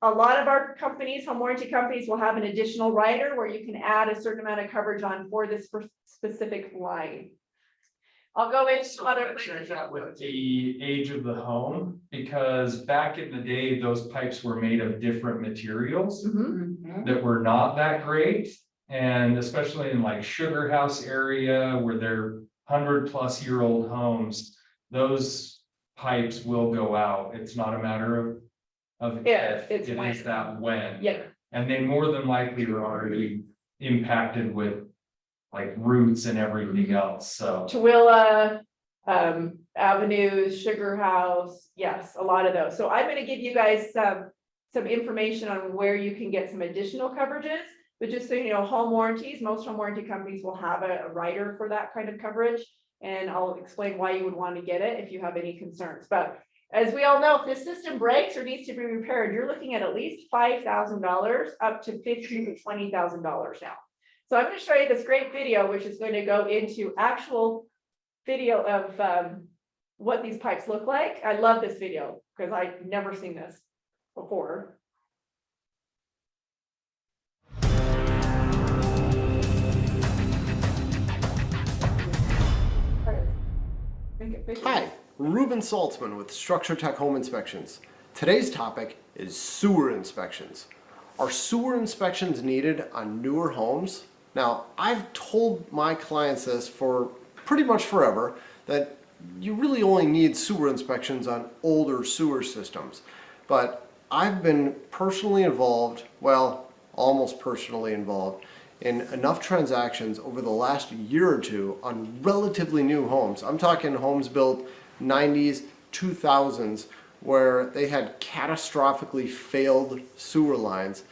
a lot of our companies, home warranty companies, will have an additional rider where you can add a certain amount of coverage on for this specific line. I'll go into other. check that with the age of the home, because back in the day, those pipes were made of different materials Mhm. that were not that great. And especially in like Sugar House area where they're 100+ year old homes, those pipes will go out. It's not a matter of Yeah, if, it's it when. is that when. Yeah, And they more than likely are already impacted with like roots and everything else, so. Tooele, Avenues, Sugar House, yes, a lot of those. So I'm gonna give you guys some information on where you can get some additional coverages. But just so you know, home warranties, most home warranty companies will have a rider for that kind of coverage. And I'll explain why you would want to get it if you have any concerns. But as we all know, if this system breaks or needs to be repaired, you're looking at least $5,000 up to $15,000 to $20,000 now. So I'm going to show you this great video, which is going to go into actual video of what these pipes look like. I love this video because I've never seen this before. Hi, Ruben Saltzman with Structure Tech Home Inspections. Today's topic is sewer inspections. Are sewer inspections needed on newer homes? Now, I've told my clients this for pretty much forever that you really only need sewer inspections on older sewer systems. But I've been personally involved, well, almost personally involved, in enough transactions over the last year or two on relatively new homes. I'm talking homes built 90s, 2000s, where they had catastrophically failed sewer lines,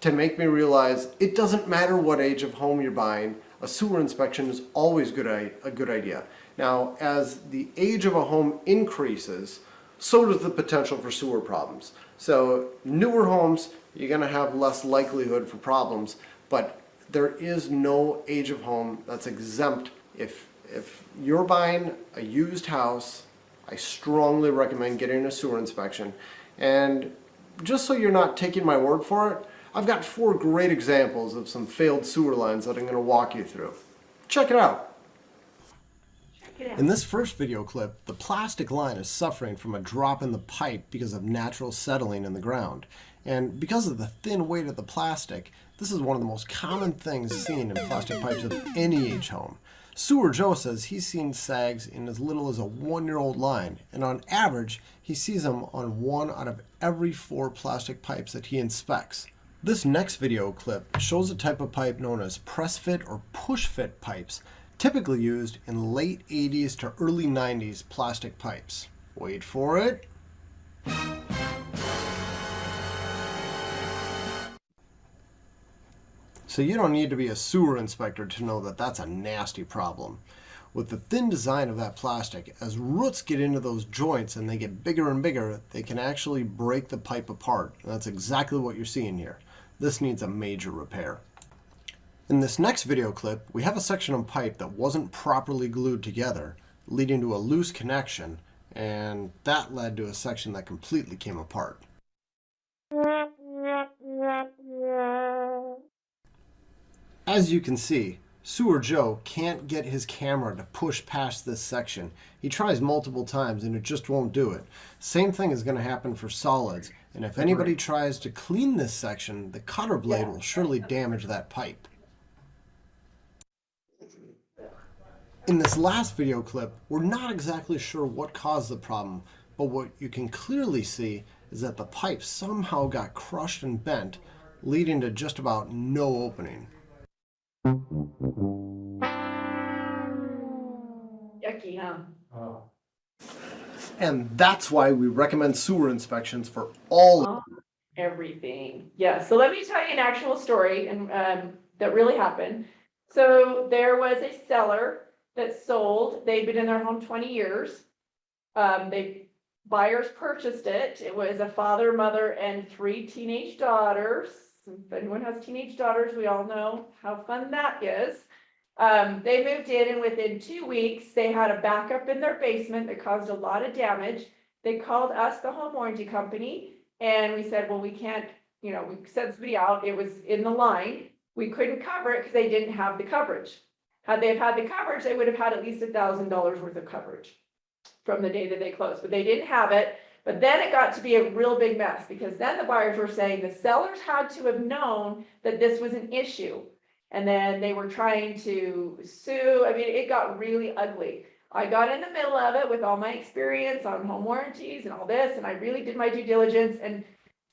to make me realize it doesn't matter what age of home you're buying, a sewer inspection is always a good idea. Now, as the age of a home increases, so does the potential for sewer problems. So newer homes, you're gonna have less likelihood for problems, but there is no age of home that's exempt. If you're buying a used house, I strongly recommend getting a sewer inspection. And just so you're not taking my word for it, I've got 4 great examples of some failed sewer lines that I'm going to walk you through. Check it out. In this first video clip, the plastic line is suffering from a drop in the pipe because of natural settling in the ground. And because of the thin weight of the plastic, this is one of the most common things seen in plastic pipes of any age home. Sewer Joe says he's seen sags in as little as a 1-year-old line, and on average, he sees them on 1 out of every 4 plastic pipes that he inspects. This next video clip shows a type of pipe known as press fit or push fit pipes, typically used in late 80s to early 90s plastic pipes. Wait for it. So you don't need to be a sewer inspector to know that that's a nasty problem. With the thin design of that plastic, as roots get into those joints and they get bigger and bigger, they can actually break the pipe apart. And that's exactly what you're seeing here. This needs a major repair. In this next video clip, we have a section of pipe that wasn't properly glued together, leading to a loose connection, and that led to a section that completely came apart. As you can see, Sewer Joe can't get his camera to push past this section. He tries multiple times and it just won't do it. Same thing is going to happen for solids, and if anybody tries to clean this section, the cutter blade will surely damage that pipe. In this last video clip, we're not exactly sure what caused the problem, but what you can clearly see is that the pipe somehow got crushed and bent, leading to just about no opening. Yucky, huh? Oh. And that's why we recommend sewer inspections for all Everything. Yeah, so let me tell you an actual story and that really happened. So there was a seller that sold. They'd been in their home 20 years. Buyers purchased it. It was a father, mother, and 3 teenage daughters. If anyone has teenage daughters, we all know how fun that is. They moved in, and within 2 weeks, they had a backup in their basement that caused a lot of damage. They called us, the home warranty company, and we said, well, we can't, we sent somebody out. It was in the line. We couldn't cover it because they didn't have the coverage. Had they had the coverage, they would have had at least $1,000 worth of coverage from the day that they closed, but they didn't have it. But then it got to be a real big mess, because then the buyers were saying the sellers had to have known that this was an issue. And then they were trying to sue. I mean, it got really ugly. I got in the middle of it with all my experience on home warranties and all this, and I really did my due diligence. And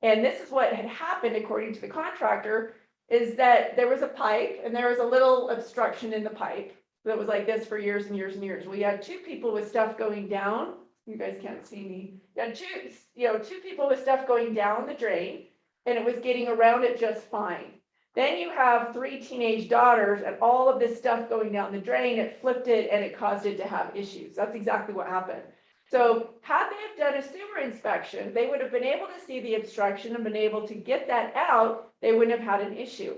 this is what had happened, according to the contractor, is that there was a pipe and there was a little obstruction in the pipe that was like this for years and years and years. We had 2 people with stuff going down. You guys can't see me. You had 2 people with stuff going down the drain, and it was getting around it just fine. Then you have 3 teenage daughters and all of this stuff going down the drain. It flipped it and it caused it to have issues. That's exactly what happened. So had they have done a sewer inspection, they would have been able to see the obstruction and been able to get that out. They wouldn't have had an issue.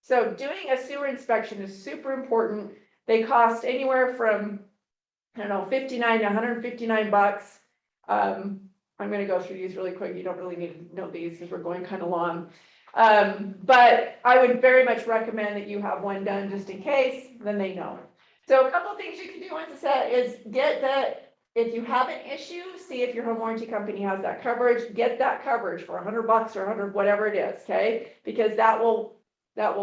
So doing a sewer inspection is super important. They cost anywhere from, I don't know, $59 to $159. I'm going to go through these really quick. You don't really need to know these because we're going kind of long. But I would very much recommend that you have one done just in case, then they know. So a couple of things you can do once it's set is get that. If you have an issue, see if your home warranty company has that coverage. Get that coverage for $100 or 100, whatever it is, okay? Because that will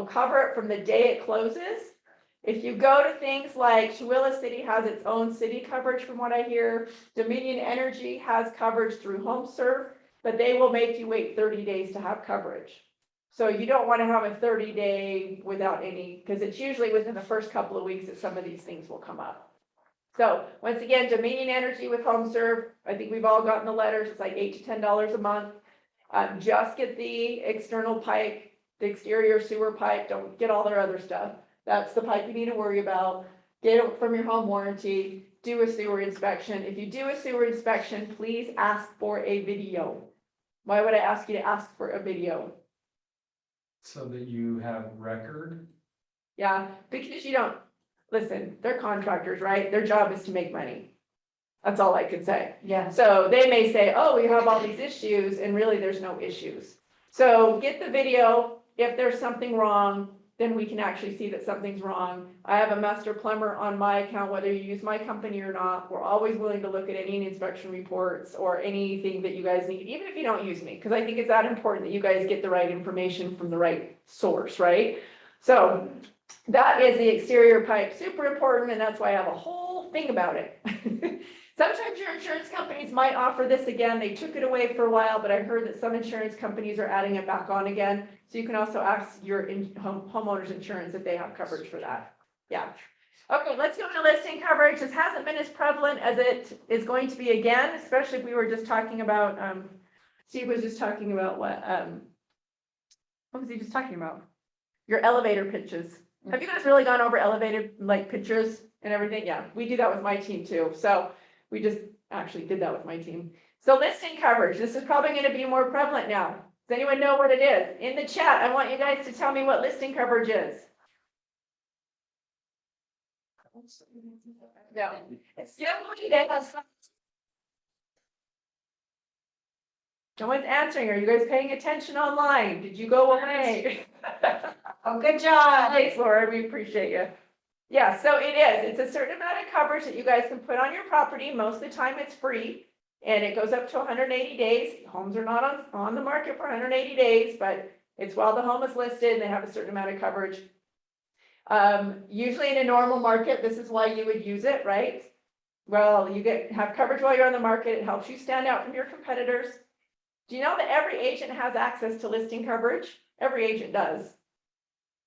cover it from the day it closes. If you go to things like Chewelah City has its own city coverage from what I hear, Dominion Energy has coverage through HomeServe, but they will make you wait 30 days to have coverage. So you don't want to have a 30-day without any, because it's usually within the first couple of weeks that some of these things will come up. So once again, Dominion Energy with HomeServe, I think we've all gotten the letters, it's like $8 to $10 a month. Just get the external pipe, the exterior sewer pipe, don't get all their other stuff. That's the pipe you need to worry about. Get it from your home warranty, do a sewer inspection. If you do a sewer inspection, please ask for a video. Why would I ask you to ask for a video? So that you have record. Yeah, because you don't, listen, they're contractors, right? Their job is to make money. That's all I could say. Yeah. So they may say, oh, we have all these issues, and really there's no issues. So get the video. If there's something wrong, then we can actually see that something's wrong. I have a master plumber on my account, whether you use my company or not. We're always willing to look at any inspection reports or anything that you guys need, even if you don't use me, because I think it's that important that you guys get the right information from the right source, right? So that is the exterior pipe, super important, and that's why I have a whole thing about it. Sometimes your insurance companies might offer this again. They took it away for a while, but I heard that some insurance companies are adding it back on again. So you can also ask your homeowner's insurance if they have coverage for that. Yeah. Okay, let's go to listing coverage. This hasn't been as prevalent as it is going to be again, especially if we were just talking about, Steve was just talking about what was he just talking about? Your elevator pitches. Have you guys really gone over elevator like pitches and everything? Yeah, we do that with my team too. So we just actually did that with my team. So listing coverage, this is probably going to be more prevalent now. Does anyone know what it is? In the chat, I want you guys to tell me what listing coverage is. No, it's no one's answering. Are you guys paying attention online? Did you go away? Oh, good job. Thanks, Laura. We appreciate you. Yeah, so it is. It's a certain amount of coverage that you guys can put on your property. Most of the time it's free and it goes up to 180 days. Homes are not on the market for 180 days, but it's while the home is listed and they have a certain amount of coverage. Usually in a normal market, this is why you would use it, right? Well, you have coverage while you're on the market. It helps you stand out from your competitors. Do you know that every agent has access to listing coverage? Every agent does.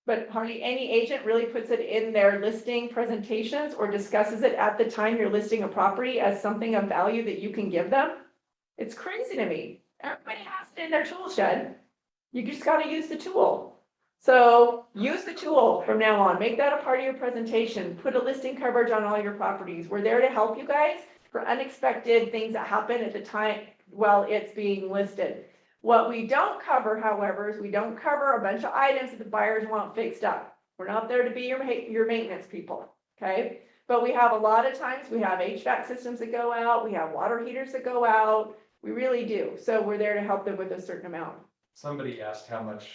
But hardly any agent really puts it in their listing presentations or discusses it at the time you're listing a property as something of value that you can give them. It's crazy to me. Everybody has it in their tool shed. You just got to use the tool. So use the tool from now on. Make that a part of your presentation. Put a listing coverage on all your properties. We're there to help you guys for unexpected things that happen at the time while it's being listed. What we don't cover, however, is we don't cover a bunch of items that the buyers want fixed up. We're not there to be your maintenance people, okay? But we have a lot of times, we have HVAC systems that go out, we have water heaters that go out, we really do. So we're there to help them with a certain amount. Somebody asked how much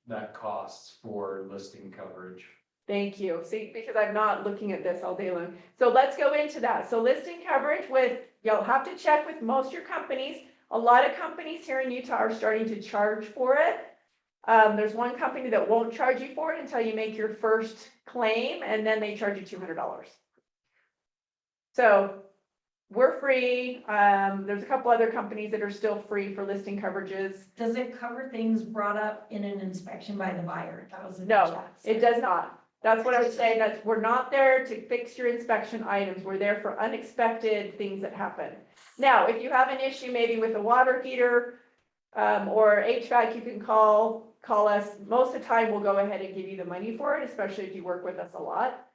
that costs for listing coverage. Thank you. See, because I'm not looking at this all day long. So let's go into that. So listing coverage you'll have to check with most of your companies. A lot of companies here in Utah are starting to charge for it. There's one company that won't charge you for it until you make your first claim, and then they charge you $200. So we're free. There's a couple other companies that are still free for listing coverages. Does it cover things brought up in an inspection by the buyer? No, it does not. That's what I was saying. We're not there to fix your inspection items. We're there for unexpected things that happen. Now, if you have an issue maybe with a water heater or HVAC, you can call us. Most of the time, we'll go ahead and give you the money for it, especially if you work with us a lot.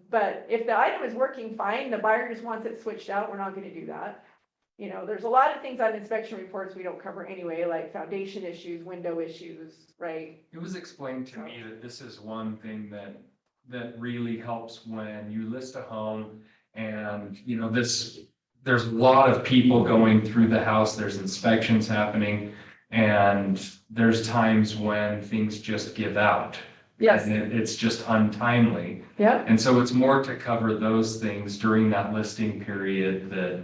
But if the item is working fine, the buyer just wants it switched out, we're not going to do that. You know, there's a lot of things on inspection reports we don't cover anyway, like foundation issues, window issues, right? It was explained to me that this is one thing that really helps when you list a home and, you know, there's a lot of people going through the house, there's inspections happening, and there's times when things just give out. Yes. And it's just untimely. Yeah. And so it's more to cover those things during that listing period that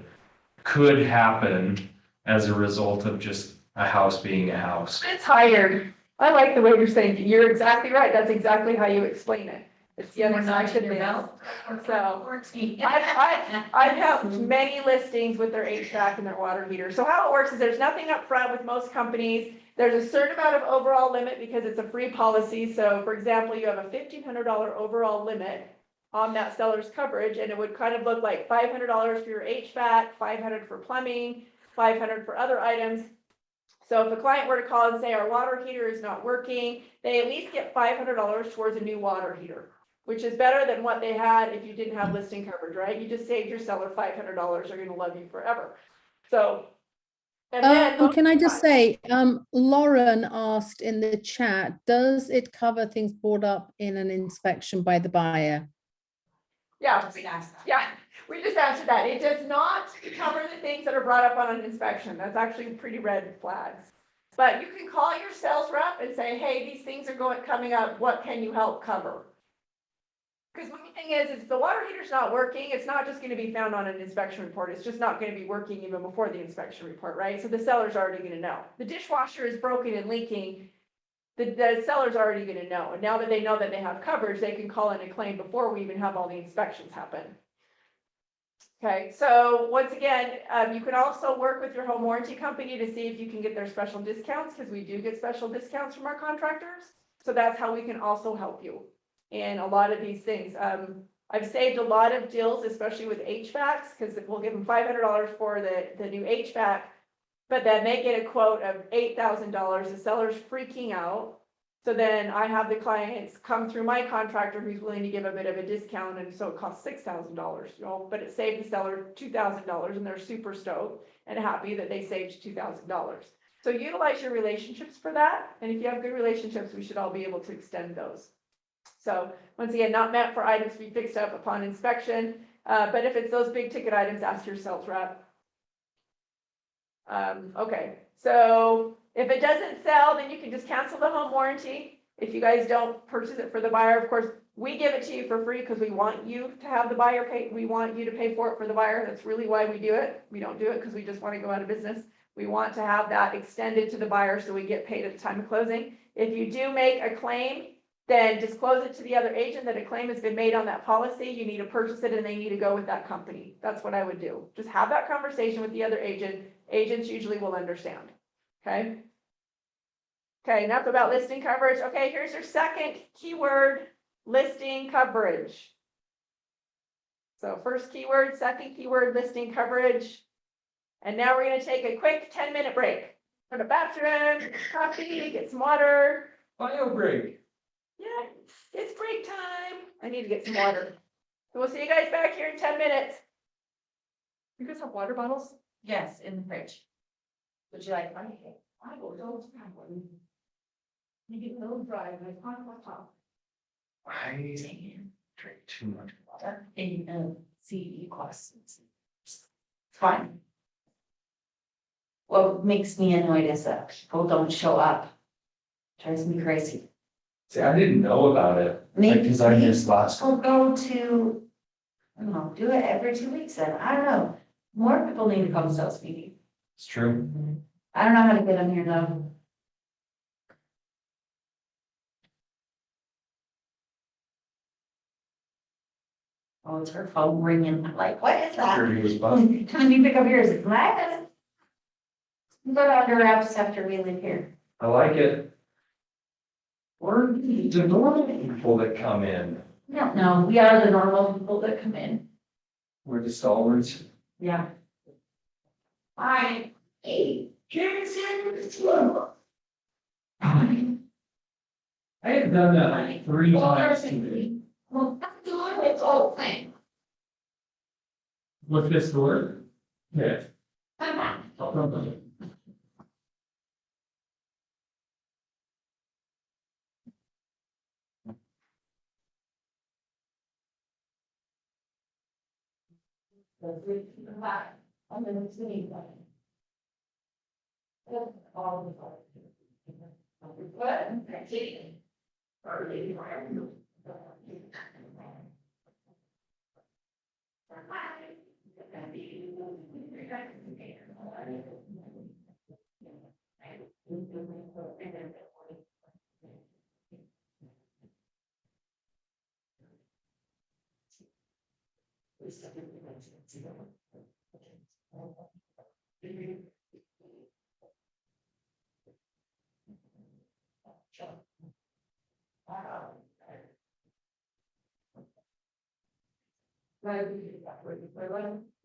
could happen as a result of just a house being a house. It's hired. I like the way you're saying it. You're exactly right. That's exactly how you explain it. It's the other More side notch of in your things. belt. So Warranty. I've helped many listings with their HVAC and their water heater. So how it works is there's nothing up front with most companies. There's a certain amount of overall limit because it's a free policy. So for example, you have a $1,500 overall limit on that seller's coverage, and it would kind of look like $500 for your HVAC, $500 for plumbing, $500 for other items. So if a client were to call and say our water heater is not working, they at least get $500 towards a new water heater, which is better than what they had if you didn't have listing coverage, right? You just saved your seller $500. They're going to love you forever. So, and then Can I just say, Lauren asked in the chat, does it cover things brought up in an inspection by the buyer? yeah, we just answered that. It does not cover the things that are brought up on an inspection. That's actually pretty red flags. But you can call your sales rep and say, hey, these things are coming up. What can you help cover? Because one thing is if the water heater's not working, it's not just going to be found on an inspection report. It's just not going to be working even before the inspection report, right? So the seller's already going to know. The dishwasher is broken and leaking. The seller's already going to know. And now that they know that they have coverage, they can call in a claim before we even have all the inspections happen. Okay, so once again, you can also work with your home warranty company to see if you can get their special discounts, because we do get special discounts from our contractors. So that's how we can also help you in a lot of these things. I've saved a lot of deals, especially with HVACs, because we'll give them $500 for the new HVAC, but then they get a quote of $8,000. The seller's freaking out. So then I have the clients come through my contractor who's willing to give a bit of a discount, and so it costs $6,000, you know, but it saved the seller $2,000, and they're super stoked and happy that they saved $2,000. So utilize your relationships for that, and if you have good relationships, we should all be able to extend those. So once again, not meant for items to be fixed up upon inspection, but if it's those big ticket items, ask your sales rep. Okay, so if it doesn't sell, then you can just cancel the home warranty. If you guys don't purchase it for the buyer, of course, we give it to you for free because we want you to have the buyer pay. We want you to pay for it for the buyer. That's really why we do it. We don't do it because we just want to go out of business. We want to have that extended to the buyer so we get paid at the time of closing. If you do make a claim, then disclose it to the other agent that a claim has been made on that policy. You need to purchase it and they need to go with that company. That's what I would do. Just have that conversation with the other agent. Agents usually will understand. Okay. Okay, enough about listing coverage. Okay, here's your second keyword, listing coverage. So first keyword, second keyword, listing coverage. And now we're going to take a quick 10-minute break. Go to the bathroom, get coffee, get some water. Bio break. Yeah, it's break time. I need to get some water. So we'll see you guys back here in 10 minutes. You guys have water bottles? Yes, in the fridge. Would you like one? I will go grab one. Maybe a little dry, but it's on my top. I drink too much water. In CE costs. It's fine. What makes me annoyed is that people don't show up. Drives me crazy. See, I didn't know about it, Maybe because I missed last. we'll go to, I don't know, do it every 2 weeks then. I don't know. More people need to come to sales meeting. It's true. I don't know how to get them here though. Oh, it's her phone ringing. I'm like, what is that? Sure, he was fun. Can you pick up yours? It's mine. Go to under wraps after we leave here. I like it. We're the normal people that come in. No, we are the normal people that come in. We're the stalwarts. Yeah. Hi. Hey. I have done that 3 times today. Well, that's the one that's all thing. With this door? Yeah. Come on. I'm gonna see that. All the what?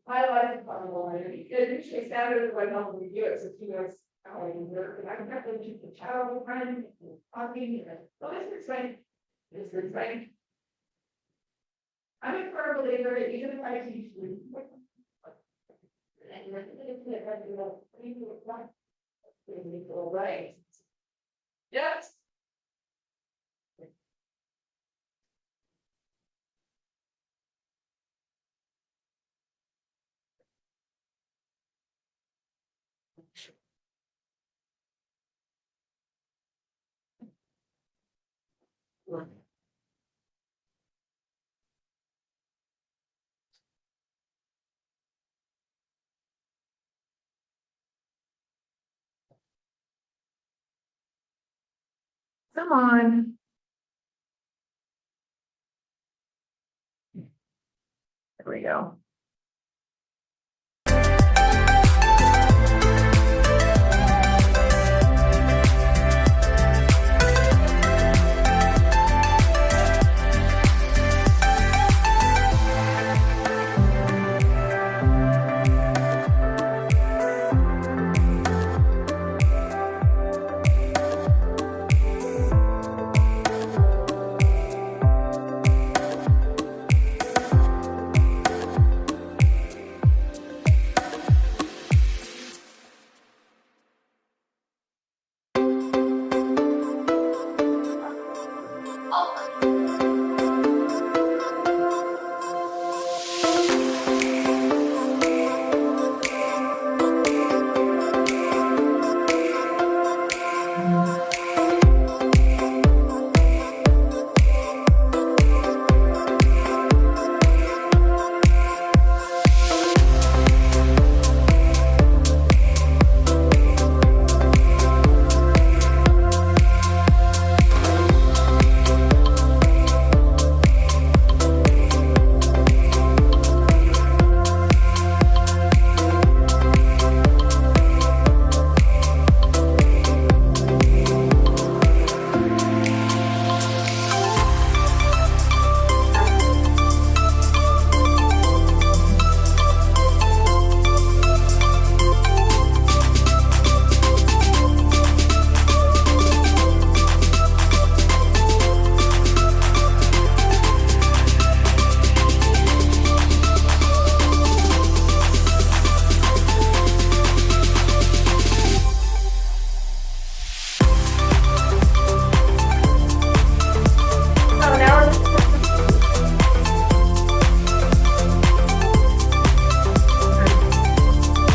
Highlighted probably, it usually standard when I'm with you, so you guys. I'm not going to keep the child behind, talking, so this is right. This is right. I'm a firm believer, even if I teach you. Right. Yes. Come on. There we go.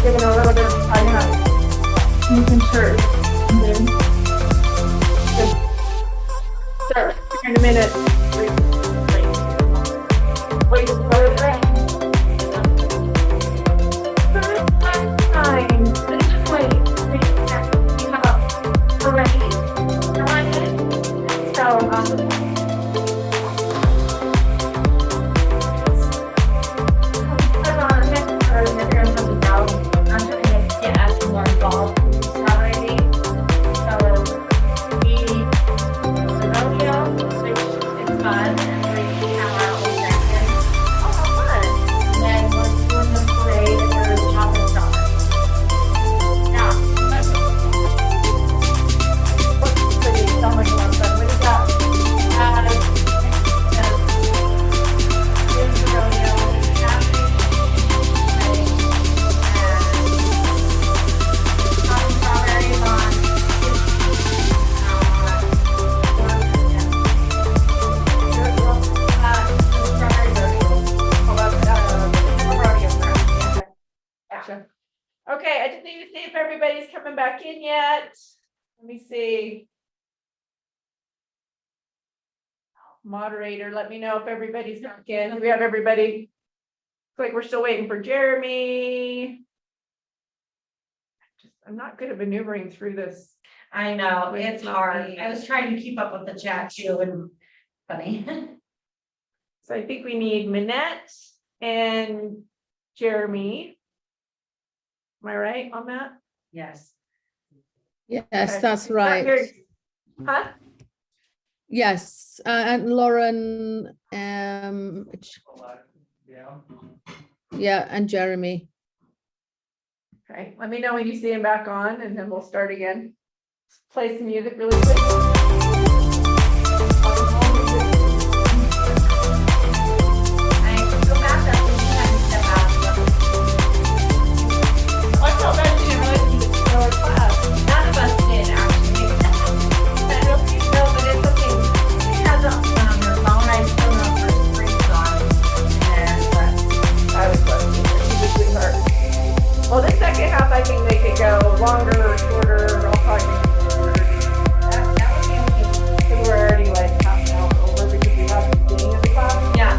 Giving a little bit of time out. Making sure. Sir, in a minute. Wait, fine. Just wait. You have a already. So, okay, I just need to see if everybody's coming back in yet. Let me see. Moderator, let me know if everybody's back in. Do we have everybody? Looks like we're still waiting for Jeremy. I'm not good at maneuvering through this. I know, it's hard. I was trying to keep up with the chat too and funny. So I think we need Minette and Jeremy. Am I right on that? Yes. Yes, Okay. that's Not right. here. Huh? Yes, and Lauren, Yeah. yeah, and Jeremy. Okay, let me know when you see him back on and then we'll start again. Play some music really quick. I feel bad that we had to step out. I felt bad you didn't really think it's our class. None of us did actually. I don't think No, but it's okay. She has it on her phone. I still know her screen's on there, but I was lucky. It's really hard. Well, the second half, I think they could go longer or shorter. I'll probably make it shorter. that would be okay. Because we're already like half an hour over because we have the beginning of the class. Yeah.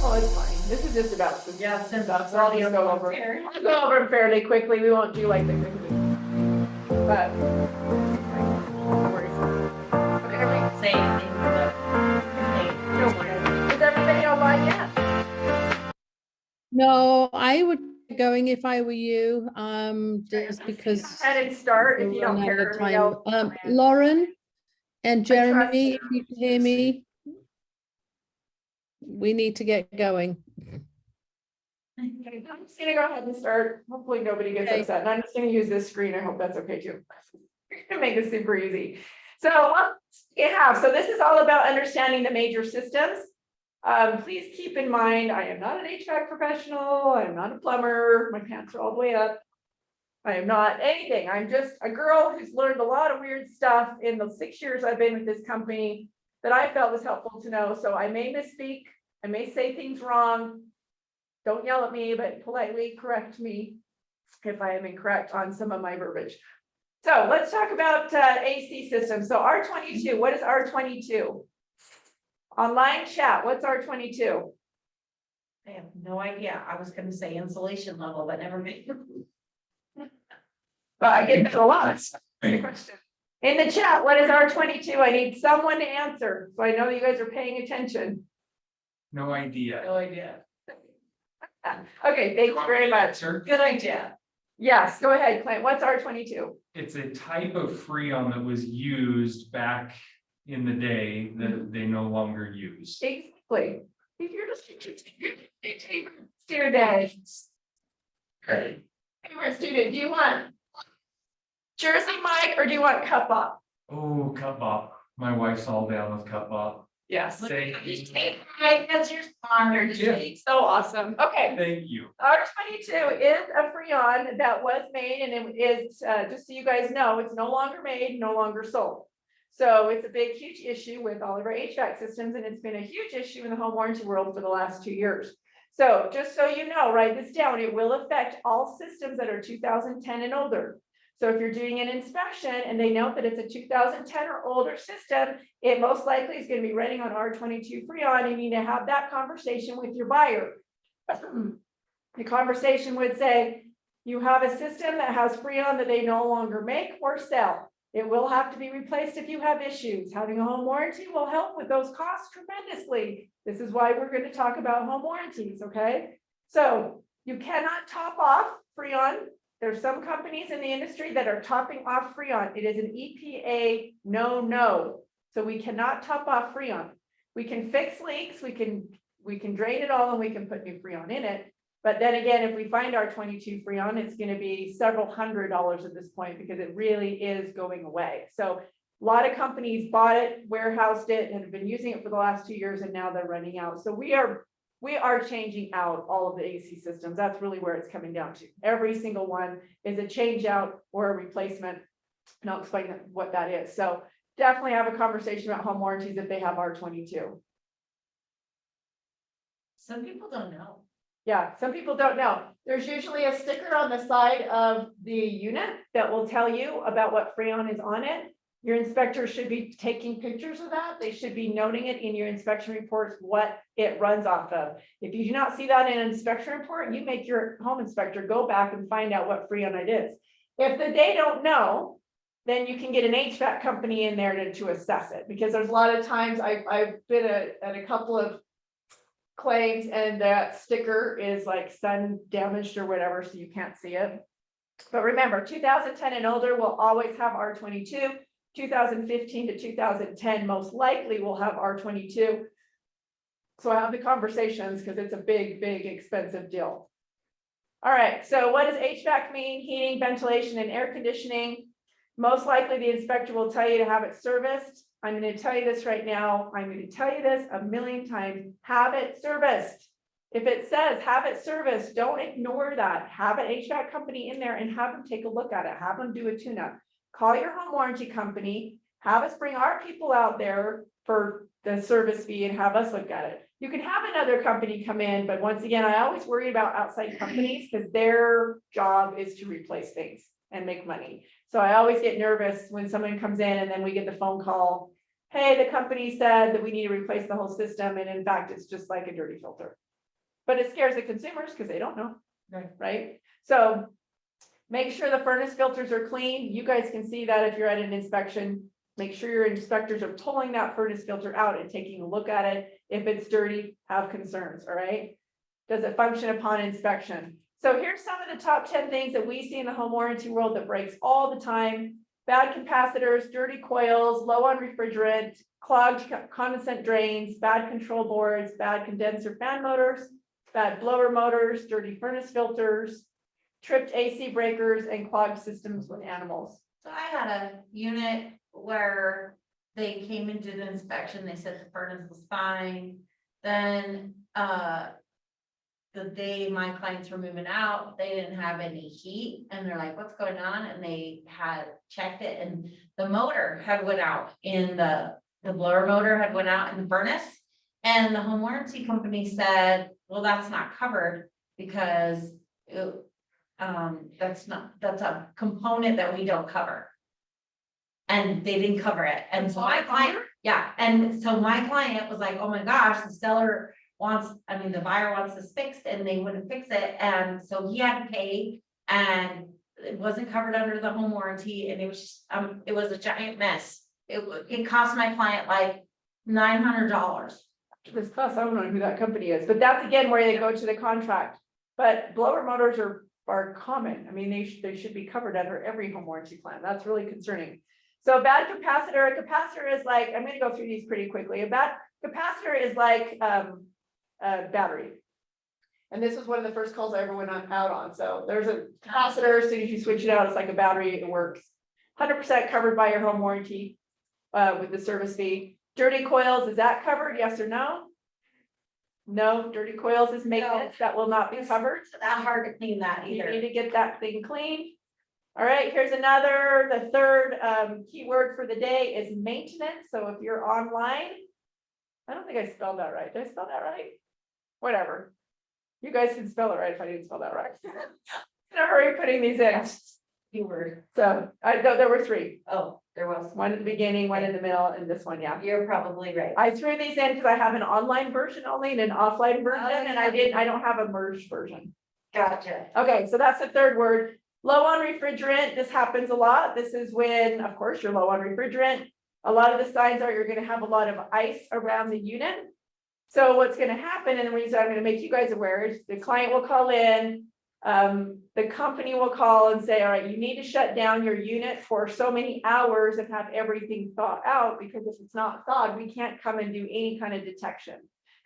Oh, it's fine. This is just about some Yeah, stuff. stuff. So I'll just go over. I'll go over them fairly quickly. We won't do like the. But. No worries. Okay, everybody. Say anything, but No worries. Is everybody online yet? No, I would be going if I were you, just because. Go ahead and start if we're you don't running out care. of Everybody time. else. Lauren and I trust Jeremy, you. if you can hear me. We need to get going. Okay, I'm just gonna go ahead and start. Hopefully nobody gets Okay. upset. And I'm just gonna use this screen. I hope that's okay too. To make this super easy. So so this is all about understanding the major systems. Please keep in mind, I am not an HVAC professional. I am not a plumber. My pants are all the way up. I am not anything. I'm just a girl who's learned a lot of weird stuff in the 6 years I've been with this company that I felt was helpful to know. So I may misspeak. I may say things wrong. Don't yell at me, but politely correct me if I am incorrect on some of my verbiage. So let's talk about AC systems. So R22, what is R22? Online chat, what's R22? I have no idea. I was gonna say insulation level, but never mind. But I get that a lot. Good question. In the chat, what is R22? I need someone to answer, so I know you guys are paying attention. No idea. No idea. Okay, thank you very much. Sir, Good idea. Yes, go ahead, Clint. What's R22? it's a type of freon that was used back in the day that they no longer use. Exactly. If you're just students. Hey, student, do you want Jersey Mike or do you want cup up? Oh, cup bop. My wife's all down with cup bop. Yes. Thank you. That's your sponsor. Yeah. So awesome. Okay. Thank you. R22 is a freon that was made and it is, just so you guys know, it's no longer made, no longer sold. So it's a big, huge issue with all of our HVAC systems, and it's been a huge issue in the home warranty world for the last 2 years. So just so you know, write this down. It will affect all systems that are 2010 and older. So if you're doing an inspection and they note that it's a 2010 or older system, it most likely is going to be running on R22 freon, and you need to have that conversation with your buyer. The conversation would say, you have a system that has freon that they no longer make or sell. It will have to be replaced if you have issues. Having a home warranty will help with those costs tremendously. This is why we're going to talk about home warranties, okay? So you cannot top off freon. There's some companies in the industry that are topping off freon. It is an EPA no. So we cannot top off freon. We can fix leaks, we can drain it all, and we can put new freon in it. But then again, if we find R22 freon, it's going to be several $100s at this point because it really is going away. So a lot of companies bought it, warehoused it, and have been using it for the last 2 years, and now they're running out. So we are changing out all of the AC systems. That's really where it's coming down to. Every single one is a change out or a replacement. And I'll explain what that is. So definitely have a conversation about home warranties if they have R22. Some people don't know. Yeah, some people don't know. There's usually a sticker on the side of the unit that will tell you about what freon is on it. Your inspector should be taking pictures of that. They should be noting it in your inspection reports, what it runs off of. If you do not see that in an inspection report, you make your home inspector go back and find out what freon it is. If they don't know, then you can get an HVAC company in there to assess it, because there's a lot of times I've been at a couple of claims and that sticker is like sun damaged or whatever, so you can't see it. But remember, 2010 and older will always have R22, 2015 to 2010 most likely will have R22. So I have the conversations because it's a big, expensive deal. All right, so what does HVAC mean? Heating, ventilation, and air conditioning. Most likely the inspector will tell you to have it serviced. I'm going to tell you this right now. I'm going to tell you this a million times. Have it serviced. If it says have it serviced, don't ignore that. Have an HVAC company in there and have them take a look at it. Have them do a tune-up. Call your home warranty company. Have us bring our people out there for the service fee and have us look at it. You can have another company come in, but once again, I always worry about outside companies because their job is to replace things and make money. So I always get nervous when someone comes in and then we get the phone call, hey, the company said that we need to replace the whole system. And in fact, it's just like a dirty filter. But it scares the consumers because they don't know, right? So make sure the furnace filters are clean. You guys can see that if you're at an inspection. Make sure your inspectors are pulling that furnace filter out and taking a look at it. If it's dirty, have concerns, all right? Does it function upon inspection? So here's some of the top 10 things that we see in the home warranty world that breaks all the time. Bad capacitors, dirty coils, low on refrigerant, clogged condensate drains, bad control boards, bad condenser fan motors, bad blower motors, dirty furnace filters, tripped AC breakers, and clogged systems with animals. So I had a unit where they came and did an inspection. They said the furnace was fine. Then, the day my clients were moving out, they didn't have any heat and they're like, what's going on? And they had checked it and the motor had went out in the blower motor had went out in the furnace. And the home warranty company said, well, that's not covered because that's a component that we don't cover. And they didn't cover it. And so my client, and so my client was like, oh my gosh, the seller the buyer wants this fixed and they wouldn't fix it. And so he had to pay and it wasn't covered under the home warranty. And it was just, it was a giant mess. It cost my client like $900. This cost, I don't know who that company is, but that's again where they go to the contract. But blower motors are common. I mean, they should be covered under every home warranty plan. That's really concerning. So bad capacitor, a capacitor is like, I'm going to go through these pretty quickly. A bad capacitor is like battery. And this was one of the first calls I ever went out on. So there's a capacitor, as soon as you switch it out, it's like a battery, it works. 100% covered by your home warranty with the service fee. Dirty coils, is that covered? Yes or no? No, dirty coils is maintenance, that will not be covered. It's not hard to clean that You either. need to get that thing clean. All right, here's the third keyword for the day is maintenance. So if you're online, I don't think I spelled that right. Did I spell that right? Whatever. You guys can spell it right if I didn't spell that right. In a hurry putting these in. Keyword. So there were three. Oh, there was One at the beginning, one in the middle, and this one, yeah. You're probably right. I threw these in because I have an online version only and an offline version, and I don't have a merged version. Gotcha. Okay, so that's the third word. Low on refrigerant, this happens a lot. This is when, of course, you're low on refrigerant. A lot of the signs are you're going to have a lot of ice around the unit. So what's going to happen, and the reason I'm going to make you guys aware is the client will call in, the company will call and say, all right, you need to shut down your unit for so many hours and have everything thawed out, because if it's not thawed, we can't come and do any kind of detection.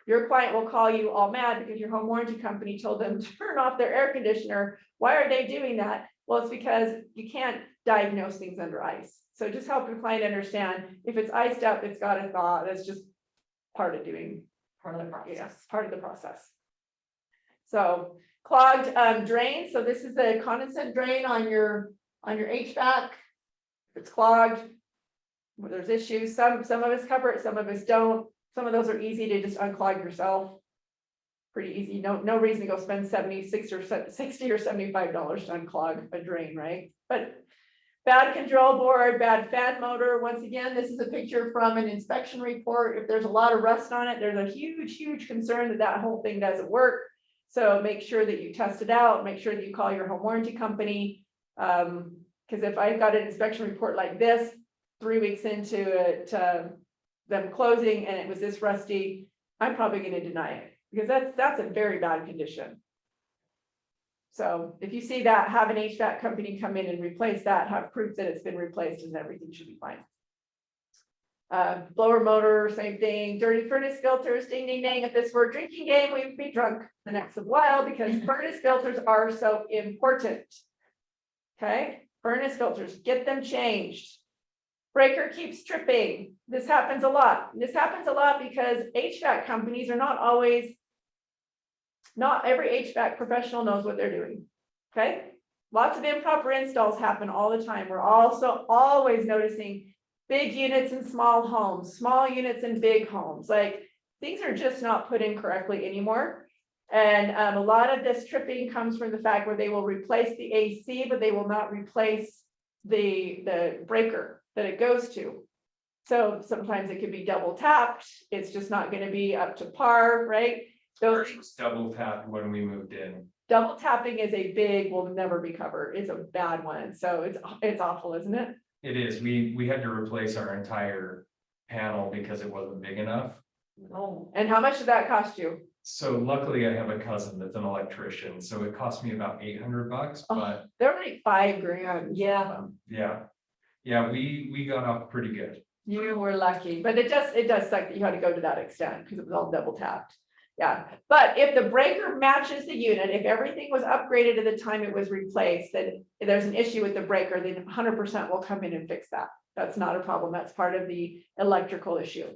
Your client will call you all mad because your home warranty company told them to turn off their air conditioner. Why are they doing that? Well, it's because you can't diagnose things under ice. So just help your client understand if it's iced up, it's got to thaw. That's just part of doing Part of the process. Yes, part of the process. So clogged drain. So this is the condensate drain on your HVAC. If it's clogged, well, there's issues. Some of us cover it, some of us don't. Some of those are easy to just unclog yourself. Pretty easy. No reason to go spend $76 or $60 or $75 to unclog a drain, right? But bad control board, bad fan motor. Once again, this is a picture from an inspection report. If there's a lot of rust on it, there's a huge concern that whole thing doesn't work. So make sure that you test it out. Make sure that you call your home warranty company. Because Because if I got an inspection report like this, 3 weeks into it, them closing and it was this rusty, I'm probably gonna deny it, because that's a very bad condition. So if you see that, have an HVAC company come in and replace that, have proof that it's been replaced, and everything should be fine. Blower motor, same thing, dirty furnace filters, ding, ding, ding. If this were a drinking game, we'd be drunk the next while, because furnace filters are so important. Okay, furnace filters, get them changed. Breaker keeps tripping. This happens a lot. This happens a lot because HVAC companies are not every HVAC professional knows what they're doing. Okay, lots of improper installs happen all the time. We're also always noticing big units in small homes, small units in big homes. Like, things are just not put in correctly anymore. And a lot of this tripping comes from the fact where they will replace the AC, but they will not replace the breaker that it goes to. So sometimes it could be double tapped. It's just not going to be up to par, right? Ours was double tapped when we moved in. Double tapping is a big, will never be covered. It's a bad one. So it's awful, isn't it? It is. We had to replace our entire panel because it wasn't big enough. Oh. And how much did that cost you? So luckily I have a cousin that's an electrician, so it cost me about $800, but They're like $5,000. Yeah. yeah, we got off pretty good. You were lucky, but it does suck that you had to go to that extent because it was all double tapped. Yeah, but if the breaker matches the unit, if everything was upgraded at the time it was replaced, then if there's an issue with the breaker, then 100% will come in and fix that. That's not a problem. That's part of the electrical issue.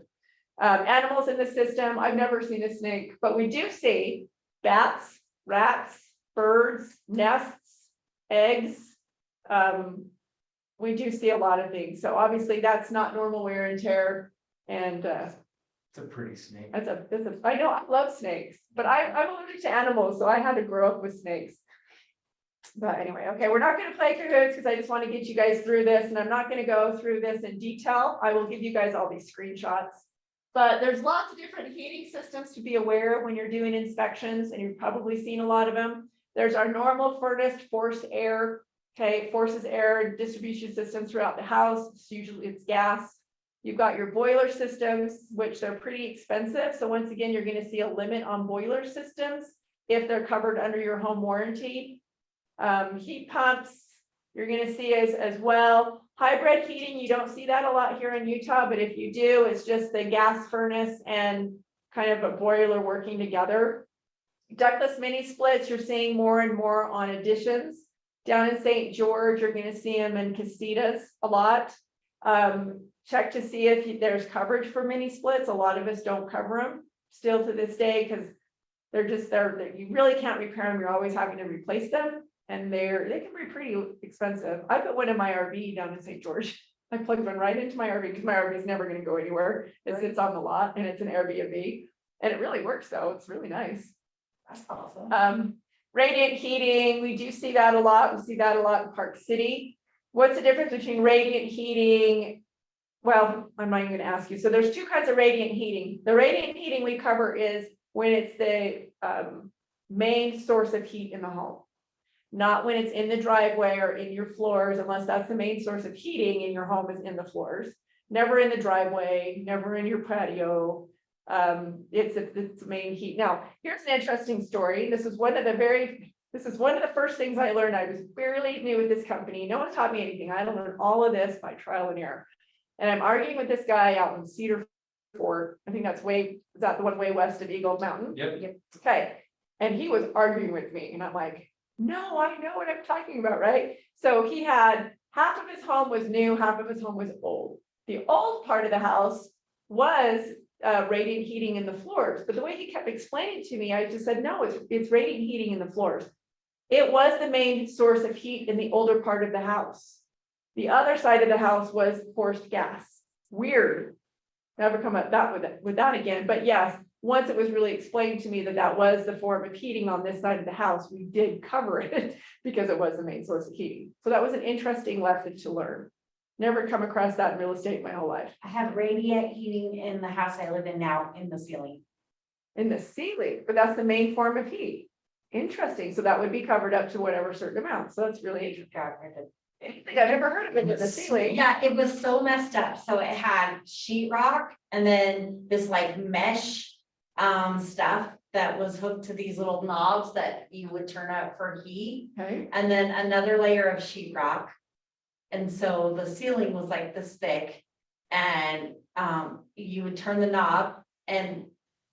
Animals in the system, I've never seen a snake, but we do see bats, rats, birds, nests, eggs. We do see a lot of things. So obviously that's not normal wear and tear. And It's a pretty snake. I know, I love snakes, but I'm allergic to animals, so I had to grow up with snakes. But anyway, okay, we're not going to play cahoots because I just want to get you guys through this, and I'm not going to go through this in detail. I will give you guys all these screenshots. But there's lots of different heating systems to be aware of when you're doing inspections, and you've probably seen a lot of them. There's our normal furnace forced air, okay, forces air distribution systems throughout the house. It's gas. You've got your boiler systems, which they're pretty expensive. So once again, you're going to see a limit on boiler systems if they're covered under your home warranty. Heat pumps, you're going to see as well. Hybrid heating, you don't see that a lot here in Utah, but if you do, it's just the gas furnace and kind of a boiler working together. Ductless mini splits, you're seeing more and more on additions. Down in St. George, you're going to see them in casitas a lot. Check to see if there's coverage for mini splits. A lot of us don't cover them still to this day because they're just there. You really can't repair them. You're always having to replace them. And they can be pretty expensive. I put one in my RV down in St. George. I plugged one right into my RV because my RV is never going to go anywhere. It sits on the lot and it's an Airbnb. And it really works though. It's really nice. That's awesome. Radiant heating, we do see that a lot. We see that a lot in Park City. What's the difference between radiant heating? Well, I'm not even going to ask you. So there's two kinds of radiant heating. The radiant heating we cover is when it's the main source of heat in the home. Not when it's in the driveway or in your floors, unless that's the main source of heating in your home is in the floors. Never in the driveway, never in your patio. It's main heat. Now, here's an interesting story. This is one of the first things I learned. I was fairly new with this company. No one taught me anything. I learned all of this by trial and error. And I'm arguing with this guy out in Cedar Fort. I think is that the one way west of Eagle Mountain? Yep. Okay. And he was arguing with me, and I'm like, no, I know what I'm talking about, right? So he had half of his home was new, half of his home was old. The old part of the house was radiant heating in the floors, but the way he kept explaining to me, I just said, no, it's radiant heating in the floors. It was the main source of heat in the older part of the house. The other side of the house was forced gas. Weird. Never come up with that again. But yes, once it was really explained to me that was the form of heating on this side of the house, we did cover it because it was the main source of heating. So that was an interesting lesson to learn. Never come across that in real estate my whole life. I have radiant heating in the house I live in now in the ceiling. In the ceiling, but that's the main form of heat. Interesting. So that would be covered up to whatever certain amount. So that's really interesting. I think I've never heard of it with the ceiling. Yeah, it was so messed up. So it had sheetrock and then this like mesh stuff that was hooked to these little knobs that you would turn up for heat. Okay. And then another layer of sheetrock. And so the ceiling was like this thick. And you would turn the knob, and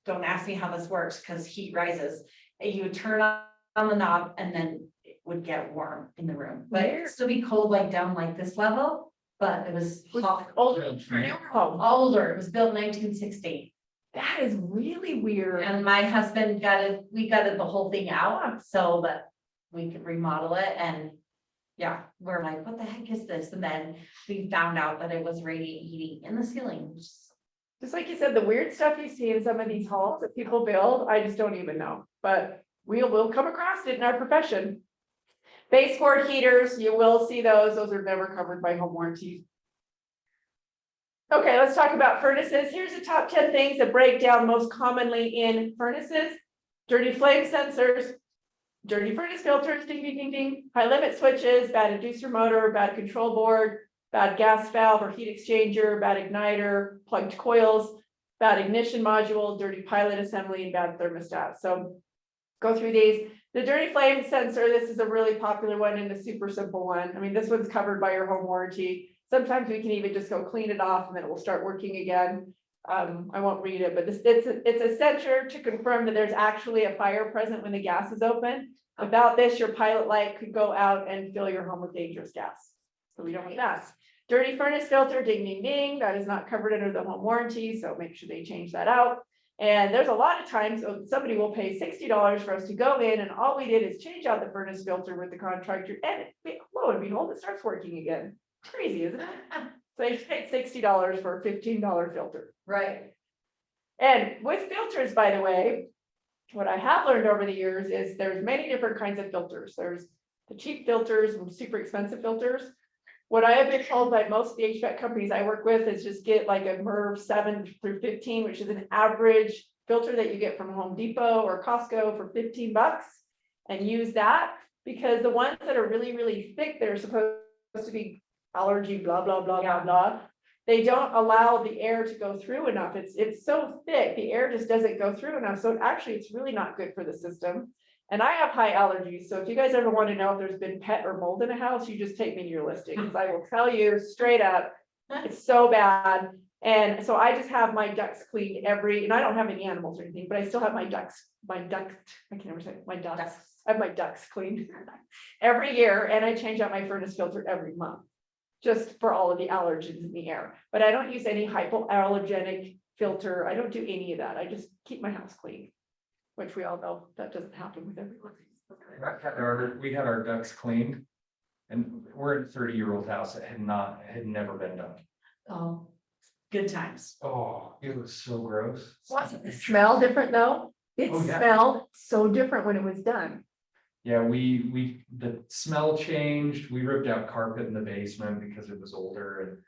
don't ask me how this works because heat rises. And you would turn on the knob and then it would get warm in the room. But it'd still be cold like down like this level, but it was hot. Older. Older. It was built 1960. That is really weird. And my husband we gutted the whole thing out so that we could remodel it. And yeah, we're like, what the heck is this? And then we found out that it was radiant heating in the ceiling. Just like you said, the weird stuff you see in some of these halls that people build, I just don't even know, but we'll come across it in our profession. Baseboard heaters, you will see those. Those are never covered by home warranty. Okay, let's talk about furnaces. Here's the top 10 things that break down most commonly in furnaces. Dirty flame sensors, dirty furnace filters, ding, ding, ding, ding, high limit switches, bad inducer motor, bad control board, bad gas valve or heat exchanger, bad igniter, plugged coils, bad ignition module, dirty pilot assembly, and bad thermostat. So go through these. The dirty flame sensor, this is a really popular one and a super simple one. I mean, this one's covered by your home warranty. Sometimes we can even just go clean it off and then it will start working again. I won't read it, but it's a sensor to confirm that there's actually a fire present when the gas is open. Without this, your pilot light could go out and fill your home with dangerous gas. So we don't want that. Dirty furnace filter, ding, ding, ding. That is not covered under the home warranty, so make sure they change that out. And there's a lot of times somebody will pay $60 for us to go in, and all we did is change out the furnace filter with the contractor, and lo and behold, it starts working again. Crazy, isn't it? So you paid $60 for a $15 filter. Right. And with filters, by the way, what I have learned over the years is there's many different kinds of filters. There's the cheap filters and super expensive filters. What I have been told by most of the HVAC companies I work with is just get like a MERV 7 through 15, which is an average filter that you get from Home Depot or Costco for $15, and use that, because the ones that are really, really thick, they're supposed to be allergy, blah, blah, blah, blah, blah. They don't allow the air to go through enough. It's so thick, the air just doesn't go through enough. So it's really not good for the system. And I have high allergies. So if you guys ever want to know if there's been pet or mold in a house, you just take me to your listing, because I will tell you straight up, it's so bad. And so I just have my ducts cleaned and I don't have any animals or anything, but I still have my ducts, I can't ever say my ducts. I have my ducts cleaned every year, and I change out my furnace filter every month, just for all of the allergens in the air. But I don't use any hypoallergenic filter. I don't do any of that. I just keep my house clean, which we all know that doesn't happen with everyone. We had our ducts cleaned, and we're in a 30-year-old house that had never been done. Oh, good times. Oh, it was so gross. Wasn't the smell different though? It Oh, yeah. smelled so different when it was done. Yeah, the smell changed. We ripped out carpet in the basement because it was older,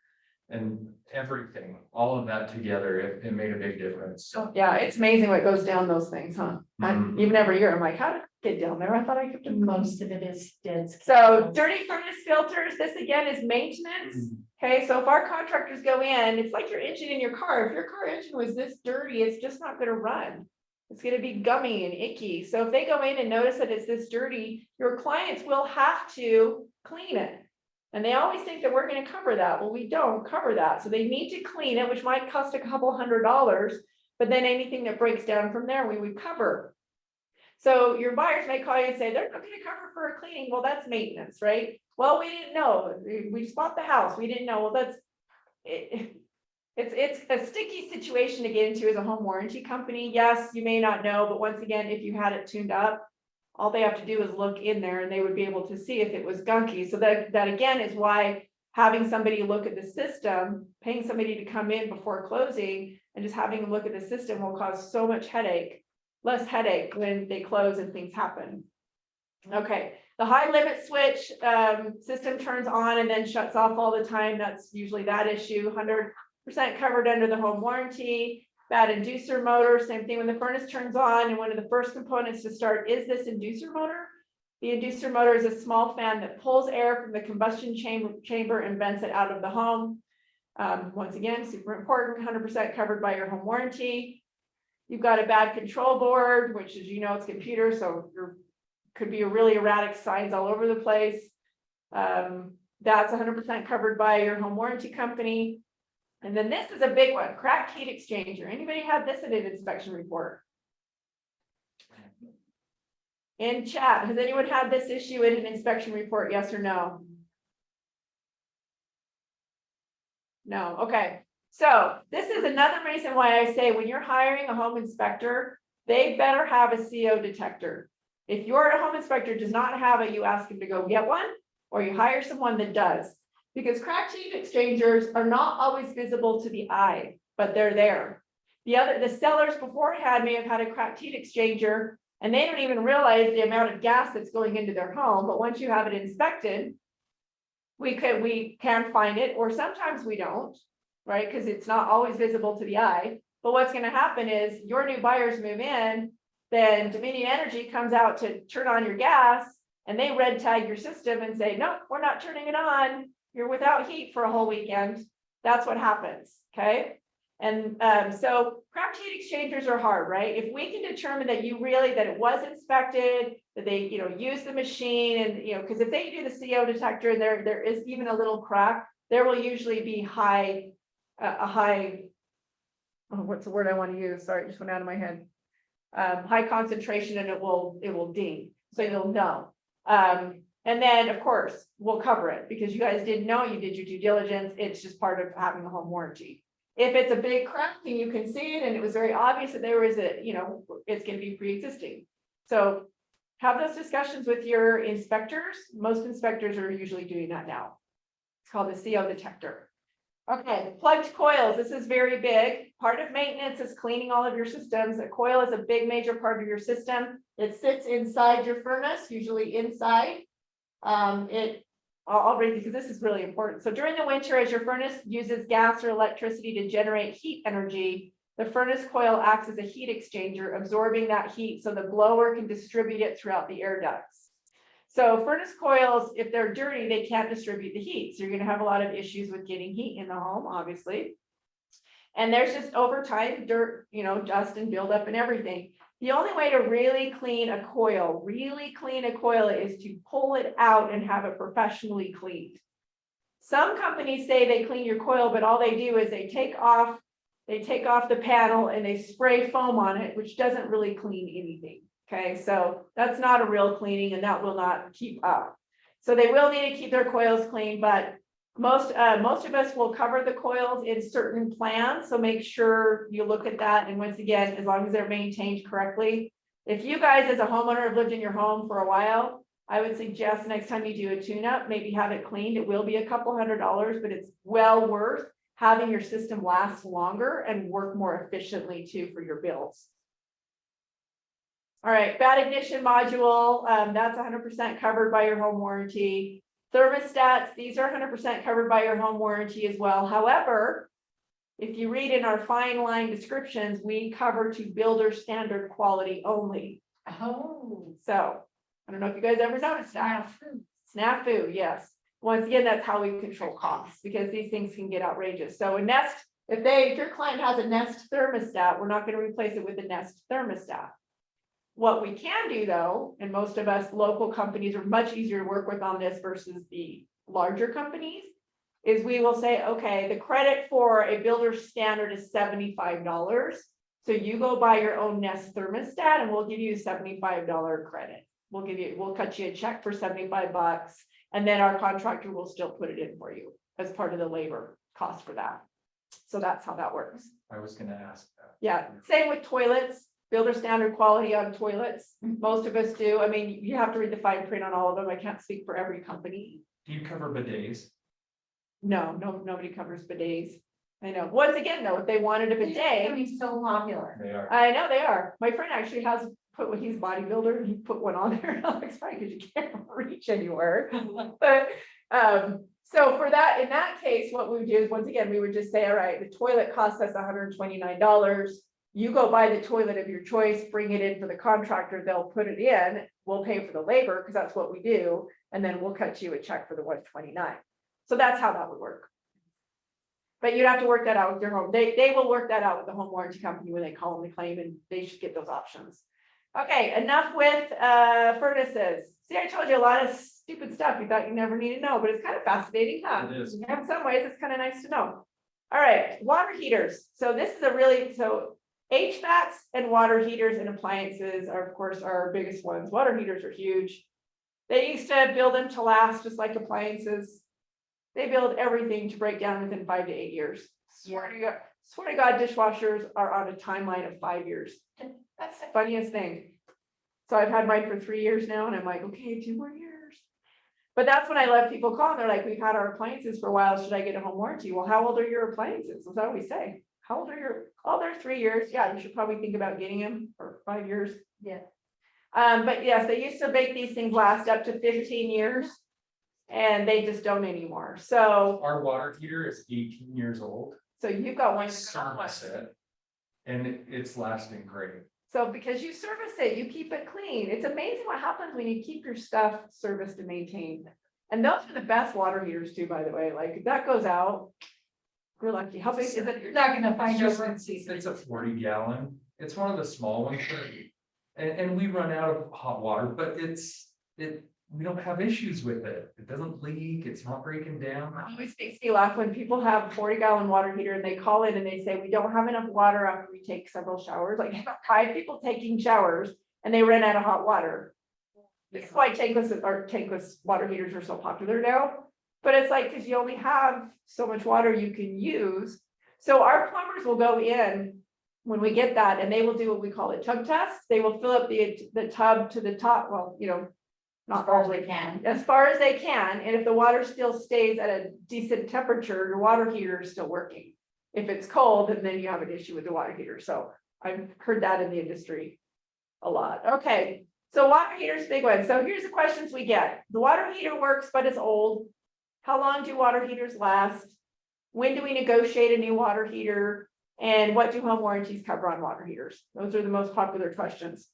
and everything, all of that together, it made a big difference. So yeah, it's amazing what goes down those things, huh? Mhm. Even every year, I'm like, how did it get down there? I thought I kept it. Most of it is dead. So dirty furnace filters, this again is maintenance. Okay, so if our contractors go in, it's like your engine in your car. If your car engine was this dirty, it's just not gonna run. It's gonna be gummy and icky. So if they go in and notice that it's this dirty, your clients will have to clean it. And they always think that we're gonna cover that. Well, we don't cover that. So they need to clean it, which might cost a couple $100, but then anything that breaks down from there, we would cover. So your buyers may call you and say, they're not gonna cover for a cleaning. Well, that's maintenance, right? Well, we didn't know. We just bought the house. We didn't know. Well, that's it. It's a sticky situation to get into as a home warranty company. Yes, you may not know, but once again, if you had it tuned up, all they have to do is look in there and they would be able to see if it was gunky. So that again is why having somebody look at the system, paying somebody to come in before closing and just having them look at the system will cause so much less headache when they close and things happen. Okay, the high limit switch system turns on and then shuts off all the time. That's usually that issue. 100% covered under the home warranty. Bad inducer motor, same thing when the furnace turns on, and one of the first components to start is this inducer motor. The inducer motor is a small fan that pulls air from the combustion chamber and vents it out of the home. Once again, super important, 100% covered by your home warranty. You've got a bad control board, which, as you know, it's computer, so could be a really erratic signs all over the place. That's 100% covered by your home warranty company. And then this is a big one, cracked heat exchanger. Anybody have this in an inspection report? In chat, has anyone had this issue in an inspection report, yes or no? No, okay. So this is another reason why I say when you're hiring a home inspector, they better have a CO detector. If your home inspector does not have it, you ask him to go get one, or you hire someone that does. Because cracked heat exchangers are not always visible to the eye, but they're there. The sellers beforehand may have had a cracked heat exchanger and they don't even realize the amount of gas that's going into their home. But once you have it inspected, we can find it, or sometimes we don't, right? Because it's not always visible to the eye. But what's going to happen is your new buyers move in, then Dominion Energy comes out to turn on your gas and they red tag your system and say, nope, we're not turning it on. You're without heat for a whole weekend. That's what happens, okay? And so cracked heat exchangers are hard, right? If we can determine that that it was inspected, that they, use the machine and, because if they do the CO detector and there is even a little crack, there will usually be what's the word I want to use? Sorry, it just went out of my head. High concentration, and it will ding. So you'll know. And then of course we'll cover it because you guys didn't know, you did your due diligence. It's just part of having a home warranty. If it's a big crack and you can see it and it was very obvious that there was it's going to be pre-existing. So have those discussions with your inspectors. Most inspectors are usually doing that now. It's called the CO detector. Okay, plugged coils. This is very big. Part of maintenance is cleaning all of your systems. A coil is a big major part of your system. It sits inside your furnace, usually inside. I'll read because this is really important. So during the winter, as your furnace uses gas or electricity to generate heat energy, the furnace coil acts as a heat exchanger, absorbing that heat so the blower can distribute it throughout the air ducts. So furnace coils, if they're dirty, they can't distribute the heat. So you're going to have a lot of issues with getting heat in the home, obviously. And there's just over time, dirt, dust and buildup and everything. The only way to really clean a coil is to pull it out and have it professionally cleaned. Some companies say they clean your coil, but all they do is they take off the panel and they spray foam on it, which doesn't really clean anything. Okay, so that's not a real cleaning and that will not keep up. So they will need to keep their coils clean, but most of us will cover the coils in certain plans. So make sure you look at that. And once again, as long as they're maintained correctly, if you guys as a homeowner have lived in your home for a while, I would suggest next time you do a tune-up, maybe have it cleaned. It will be a couple $100, but it's well worth having your system last longer and work more efficiently too for your bills. All right, bad ignition module, that's 100% covered by your home warranty. Thermostats, these are 100% covered by your home warranty as well. However, if you read in our fine line descriptions, we cover to builder standard quality only. Oh, so I don't know if you guys ever noticed that. Snafu, yes. Once again, that's how we control costs because these things can get outrageous. So a Nest, if your client has a Nest thermostat, we're not going to replace it with a Nest thermostat. What we can do though, and most of us local companies are much easier to work with on this versus the larger companies, is we will say, okay, the credit for a builder standard is $75. So you go buy your own Nest thermostat and we'll give you a $75 credit. We'll cut you a check for $75 and then our contractor will still put it in for you as part of the labor cost for that. So that's how that works. I was going to ask that. Yeah, same with toilets. Builder standard quality on toilets. Most of us do. I mean, you have to read the fine print on all of them. I can't speak for every company. Do you cover bidets? No, nobody covers bidets. I know. Once again, though, if they wanted a bidet, It's so popular. They are. I know they are. My friend actually has put when he's a bodybuilder, he put one on there. And I'm like, fine, because you can't reach anywhere. But so for that, in that case, what we would do is once again, we would just say, all right, the toilet costs us $129. You go buy the toilet of your choice, bring it in for the contractor, they'll put it in, we'll pay for the labor, because that's what we do, and then we'll cut you a check for the 129. So that's how that would work. But you'd have to work that out with your home. They will work that out with the home warranty company when they call them the claim, and they should get those options. Okay, enough with furnaces. See, I told you a lot of stupid stuff you thought you never need to know, but it's kind of fascinating, huh? It is. In some ways, it's kind of nice to know. All right, water heaters. So this is a really, so HVACs and water heaters and appliances are, of course, our biggest ones. Water heaters are huge. They used to build them to last, just like appliances. They build everything to break down within 5 to 8 years. Swear to God, dishwashers are on a timeline of 5 years. That's the funniest thing. So I've had mine for 3 years now, and I'm like, okay, 2 more years. But that's when I let people call, and they're like, we've had our appliances for a while, should I get a home warranty? Well, how old are your appliances? That's what we say. How old are your, oh, they're 3 years. Yeah, you should probably think about getting them for 5 years. Yeah. But yes, they used to make these things last up to 15 years, and they just don't anymore. So, Our water heater is 18 years old. so you've got one. Service it. And it's lasting great. So because you service it, you keep it clean. It's amazing what happens when you keep your stuff serviced and maintained. And those are the best water heaters too, by the way. Like if that goes out, we're lucky. How big is it? You're not gonna find your It's room just- season. It's a 40-gallon. It's one of the small ones. And we run out of hot water, but we don't have issues with it. It doesn't leak. It's not breaking down. It always makes me laugh when people have a 40-gallon water heater and they call in and they say, we don't have enough water after we take several showers. Like 5 people taking showers and they ran out of hot water. This is why tankless water heaters are so popular now. But it's like, because you only have so much water you can use. So our plumbers will go in when we get that, and they will do what we call a tub test. They will fill up the tub to the top. Well, not all they can, as far as they can. And if the water still stays at a decent temperature, your water heater is still working. If it's cold, then you have an issue with the water heater. So I've heard that in the industry a lot. Okay, so water heater's a big one. So here's the questions we get. The water heater works, but it's old. How long do water heaters last? When do we negotiate a new water heater? And what do home warranties cover on water heaters? Those are the most popular questions.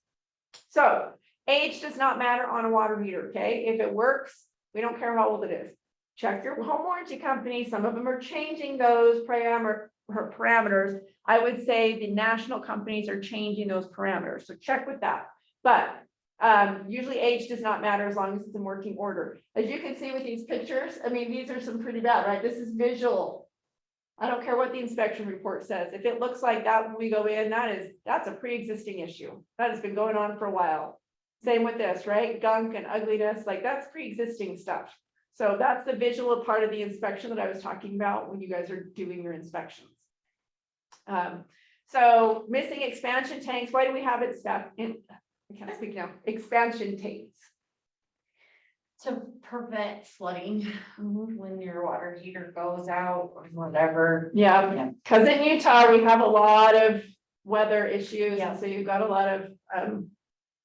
So age does not matter on a water heater, okay? If it works, we don't care how old it is. Check your home warranty company. Some of them are changing those parameters. I would say the national companies are changing those parameters. So check with that. But usually age does not matter as long as it's in working order. As you can see with these pictures, I mean, these are some pretty bad, right? This is visual. I don't care what the inspection report says. If it looks like that when we go in, that's a pre-existing issue. That has been going on for a while. Same with this, right? Gunk and ugliness, like that's pre-existing stuff. So that's the visual part of the inspection that I was talking about when you guys are doing your inspections. So missing expansion tanks. Why do we have it stuff in? I can't speak now. Expansion tanks. To prevent flooding when your water heater goes out or whatever. Yeah, because in Utah, we have a lot of weather issues. Yeah. And so you've got a lot of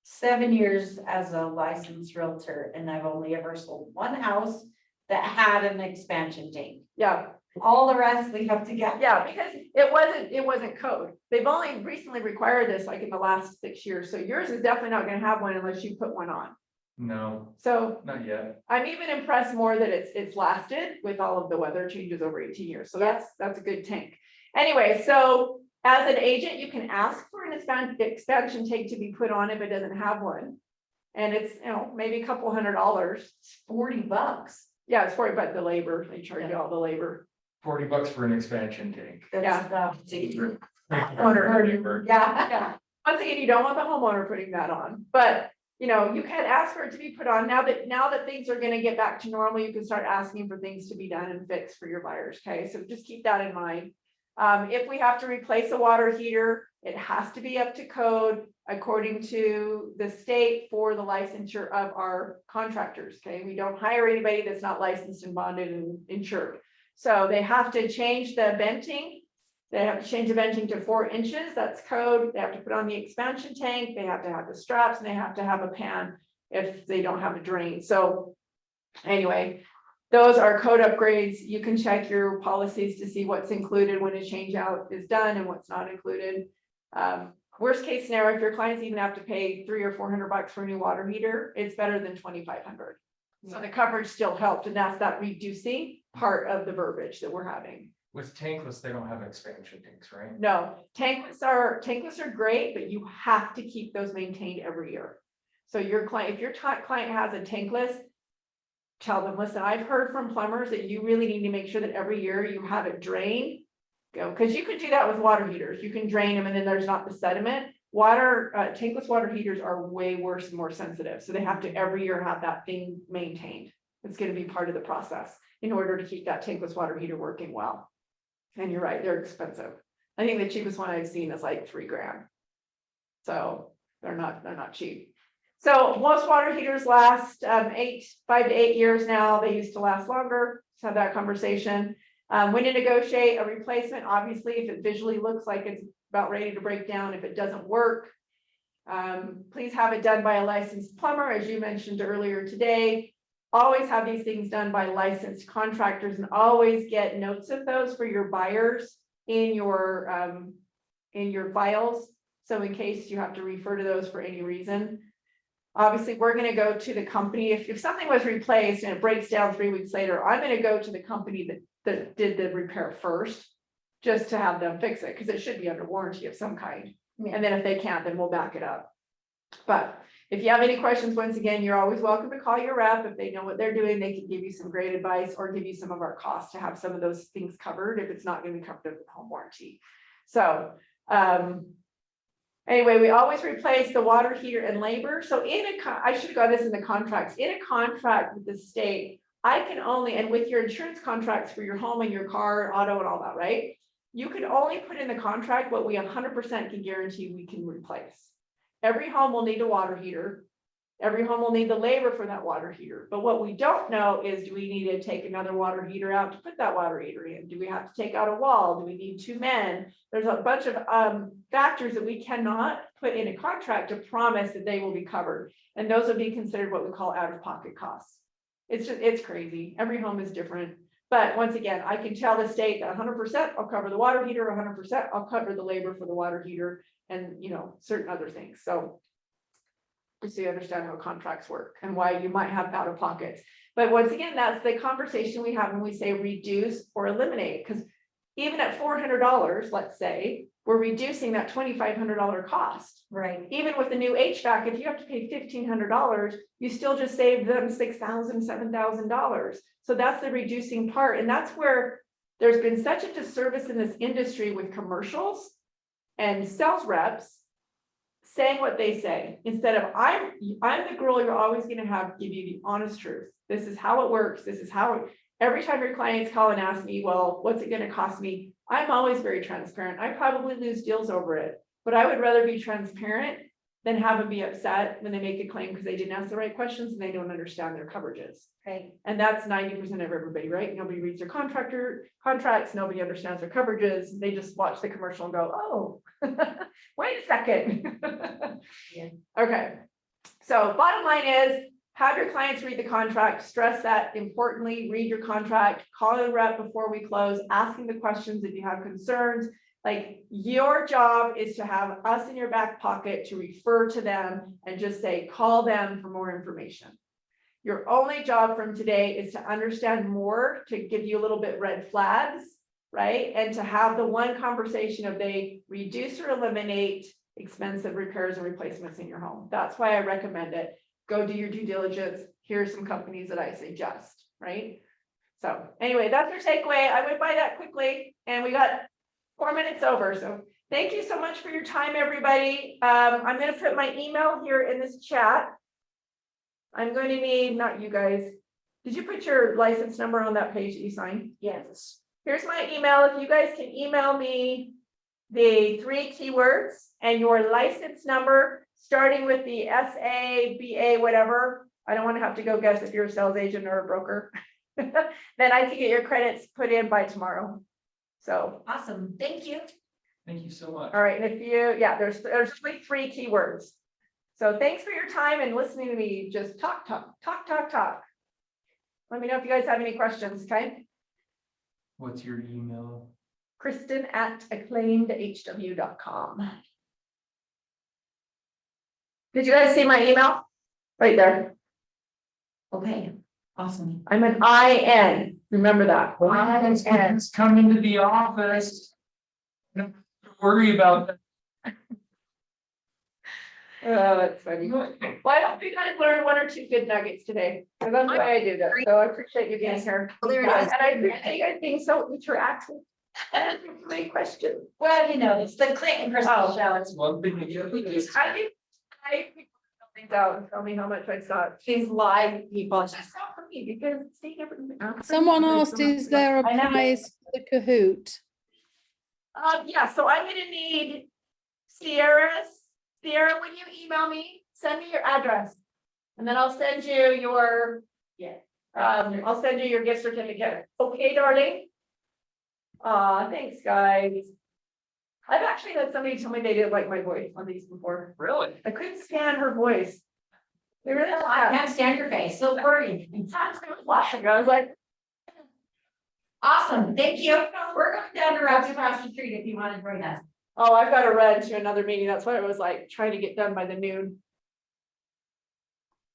7 years as a licensed realtor, and I've only ever sold one house that had an expansion tank. yeah. All the rest we have to get. Yeah, because it wasn't code. They've only recently required this like in the last 6 years. So yours is definitely not going to have one unless you put one on. No, So not yet. I'm even impressed more that it's lasted with all of the weather changes over 18 years. So that's a good tank. Anyway, so as an agent, you can ask for an expansion tank to be put on if it doesn't have one. And it's, maybe a couple $100. It's $40. Yeah, it's for but the labor, they charge you all the labor. $40 for an expansion tank. That's Owner. yeah. Once again, you don't want the homeowner putting that on, but you can ask for it to be put on. Now that things are gonna get back to normal, you can start asking for things to be done and fixed for your buyers, okay? So just keep that in mind. If we have to replace a water heater, it has to be up to code according to the state for the licensure of our contractors, okay? We don't hire anybody that's not licensed and bonded and insured. So they have to change the venting. They have to change the venting to 4 inches. That's code. They have to put on the expansion tank. They have to have the straps, and they have to have a pan if they don't have a drain. So anyway, those are code upgrades. You can check your policies to see what's included when a change out is done and what's not included. Worst case scenario, if your clients even have to pay $300 or $400 for a new water heater, it's better than $2,500. So the coverage still helped, and that's that reducing part of the verbiage that we're having. With tankless, they don't have expansion tanks, right? No, tankless are great, but you have to keep those maintained every year. So your client, if your client has a tankless, tell them, listen, I've heard from plumbers that you really need to make sure that every year you have it drained. Because you can do that with water heaters. You can drain them and then there's not the sediment. Tankless water heaters are way worse and more sensitive. So they have to every year have that thing maintained. It's going to be part of the process in order to keep that tankless water heater working well. And you're right, they're expensive. I think the cheapest one I've seen is like $3,000. So they're not cheap. So most water heaters last 5 to 8 years now. They used to last longer. Let's have that conversation. When to negotiate a replacement, obviously, if it visually looks like it's about ready to break down, if it doesn't work, please have it done by a licensed plumber, as you mentioned earlier today. Always have these things done by licensed contractors, and always get notes of those for your buyers in your files. So in case you have to refer to those for any reason. Obviously, we're going to go to the company. If something was replaced and it breaks down 3 weeks later, I'm going to go to the company that did the repair first, just to have them fix it, because it should be under warranty of some kind. And then if they can't, then we'll back it up. But if you have any questions, once again, you're always welcome to call your rep. If they know what they're doing, they can give you some great advice or give you some of our costs to have some of those things covered if it's not going to be covered with home warranty. So, anyway, we always replace the water heater and labor. So I should have got this in the contracts. In a contract with the state, I can only, and with your insurance contracts for your home and your car, auto and all that, right? You can only put in the contract what we 100% can guarantee we can replace. Every home will need a water heater. Every home will need the labor for that water heater. But what we don't know is, do we need to take another water heater out to put that water heater in? Do we have to take out a wall? Do we need 2 men? There's a bunch of factors that we cannot put in a contract to promise that they will be covered. And those would be considered what we call out-of-pocket costs. It's crazy. Every home is different. But once again, I can tell the state that 100% I'll cover the water heater, 100% I'll cover the labor for the water heater, and certain other things. So just so you understand how contracts work and why you might have out of pockets. But once again, that's the conversation we have when we say reduce or eliminate, because even at $400, let's say, we're reducing that $2,500 cost. Right. Even with the new HVAC, if you have to pay $1,500, you still just saved them $6,000, $7,000. So that's the reducing part. And that's where there's been such a disservice in this industry with commercials and sales reps saying what they say, instead of I'm the girl you're always going to give you the honest truth. This is how it works. This is how every time your clients call and ask me, well, what's it going to cost me? I'm always very transparent. I probably lose deals over it, but I would rather be transparent than have them be upset when they make a claim because they didn't ask the right questions and they don't understand their coverages. Okay. And that's 90% of everybody, right? Nobody reads their contracts. Nobody understands their coverages. They just watch the commercial and go, oh, wait a second. Yeah. Okay. So bottom line is, have your clients read the contract, stress that importantly, read your contract, call the rep before we close, asking the questions if you have concerns. Like, your job is to have us in your back pocket to refer to them and just say, call them for more information. Your only job from today is to understand more, to give you a little bit red flags, right? And to have the one conversation of they reduce or eliminate expensive repairs and replacements in your home. That's why I recommend it. Go do your due diligence. Here's some companies that I suggest, right? So anyway, that's our takeaway. I went by that quickly and we got 4 minutes over. So thank you so much for your time, everybody. I'm going to put my email here in this chat. I'm going to need, not you guys. Did you put your license number on that page that you signed? Yes. Here's my email. If you guys can email me the 3 keywords and your license number, starting with the SA, BA, whatever. I don't want to have to go guess if you're a sales agent or a broker. Then I can get your credits put in by tomorrow. So Awesome. Thank you. Thank you so much. all right, and if you, yeah, there's only 3 keywords. So thanks for your time and listening to me just talk. Let me know if you guys have any questions, okay? What's your email? Kristin at acclaimedhw.com. Did you guys see my email? Right there. Okay, awesome. I'm an IN. Remember that. IN. Come into the office. Don't worry about that. Oh, that's funny. Well, I hope you guys learned one or two good nuggets today. Because that's why I do that. So I appreciate you being here. There it And is. I appreciate you guys being so interactive. And my question. Well, you know, it's the Clayton Crystal show. It's One thing to get. I things out and tell me how much I saw. these live people. It's just not for me because seeing everything. Someone asked, is there a I know. prize for the Kahoot? Yeah, so I'm gonna need Sierra, when you email me, send me your address. And then I'll send you your, I'll send you your gift certificate. Okay, darling? Thanks, guys. I've actually had somebody tell me they didn't like my voice on these before. Really? I couldn't stand her voice. They really I can't stand your face, so pretty. Sometimes I was laughing. I was like, Awesome, thank you. We're going down to Rocky across the street if you want to join us. oh, I've got to run to another meeting. That's why I was like trying to get done by the noon.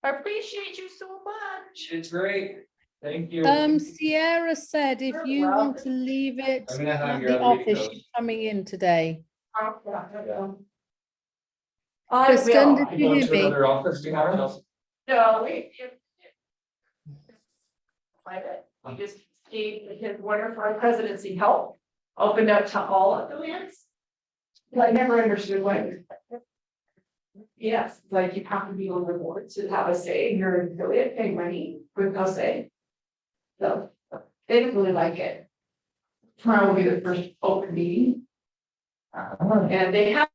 I appreciate you so much. It's great. Thank you. Sierra said if You're you want welcome. to leave it I'm gonna have at your the other office, details. she's coming in today. Oh, yeah, I will. I Kristen, will. did you hear me? Another office behind us. No, private, we just gave his wonderful presidency help, opened up to all affiliates. I never understood why. Yes, like you have to be on the board to have a say in your affiliate, pay money with no say. So they didn't really like it. Tomorrow will be the first open meeting. And they have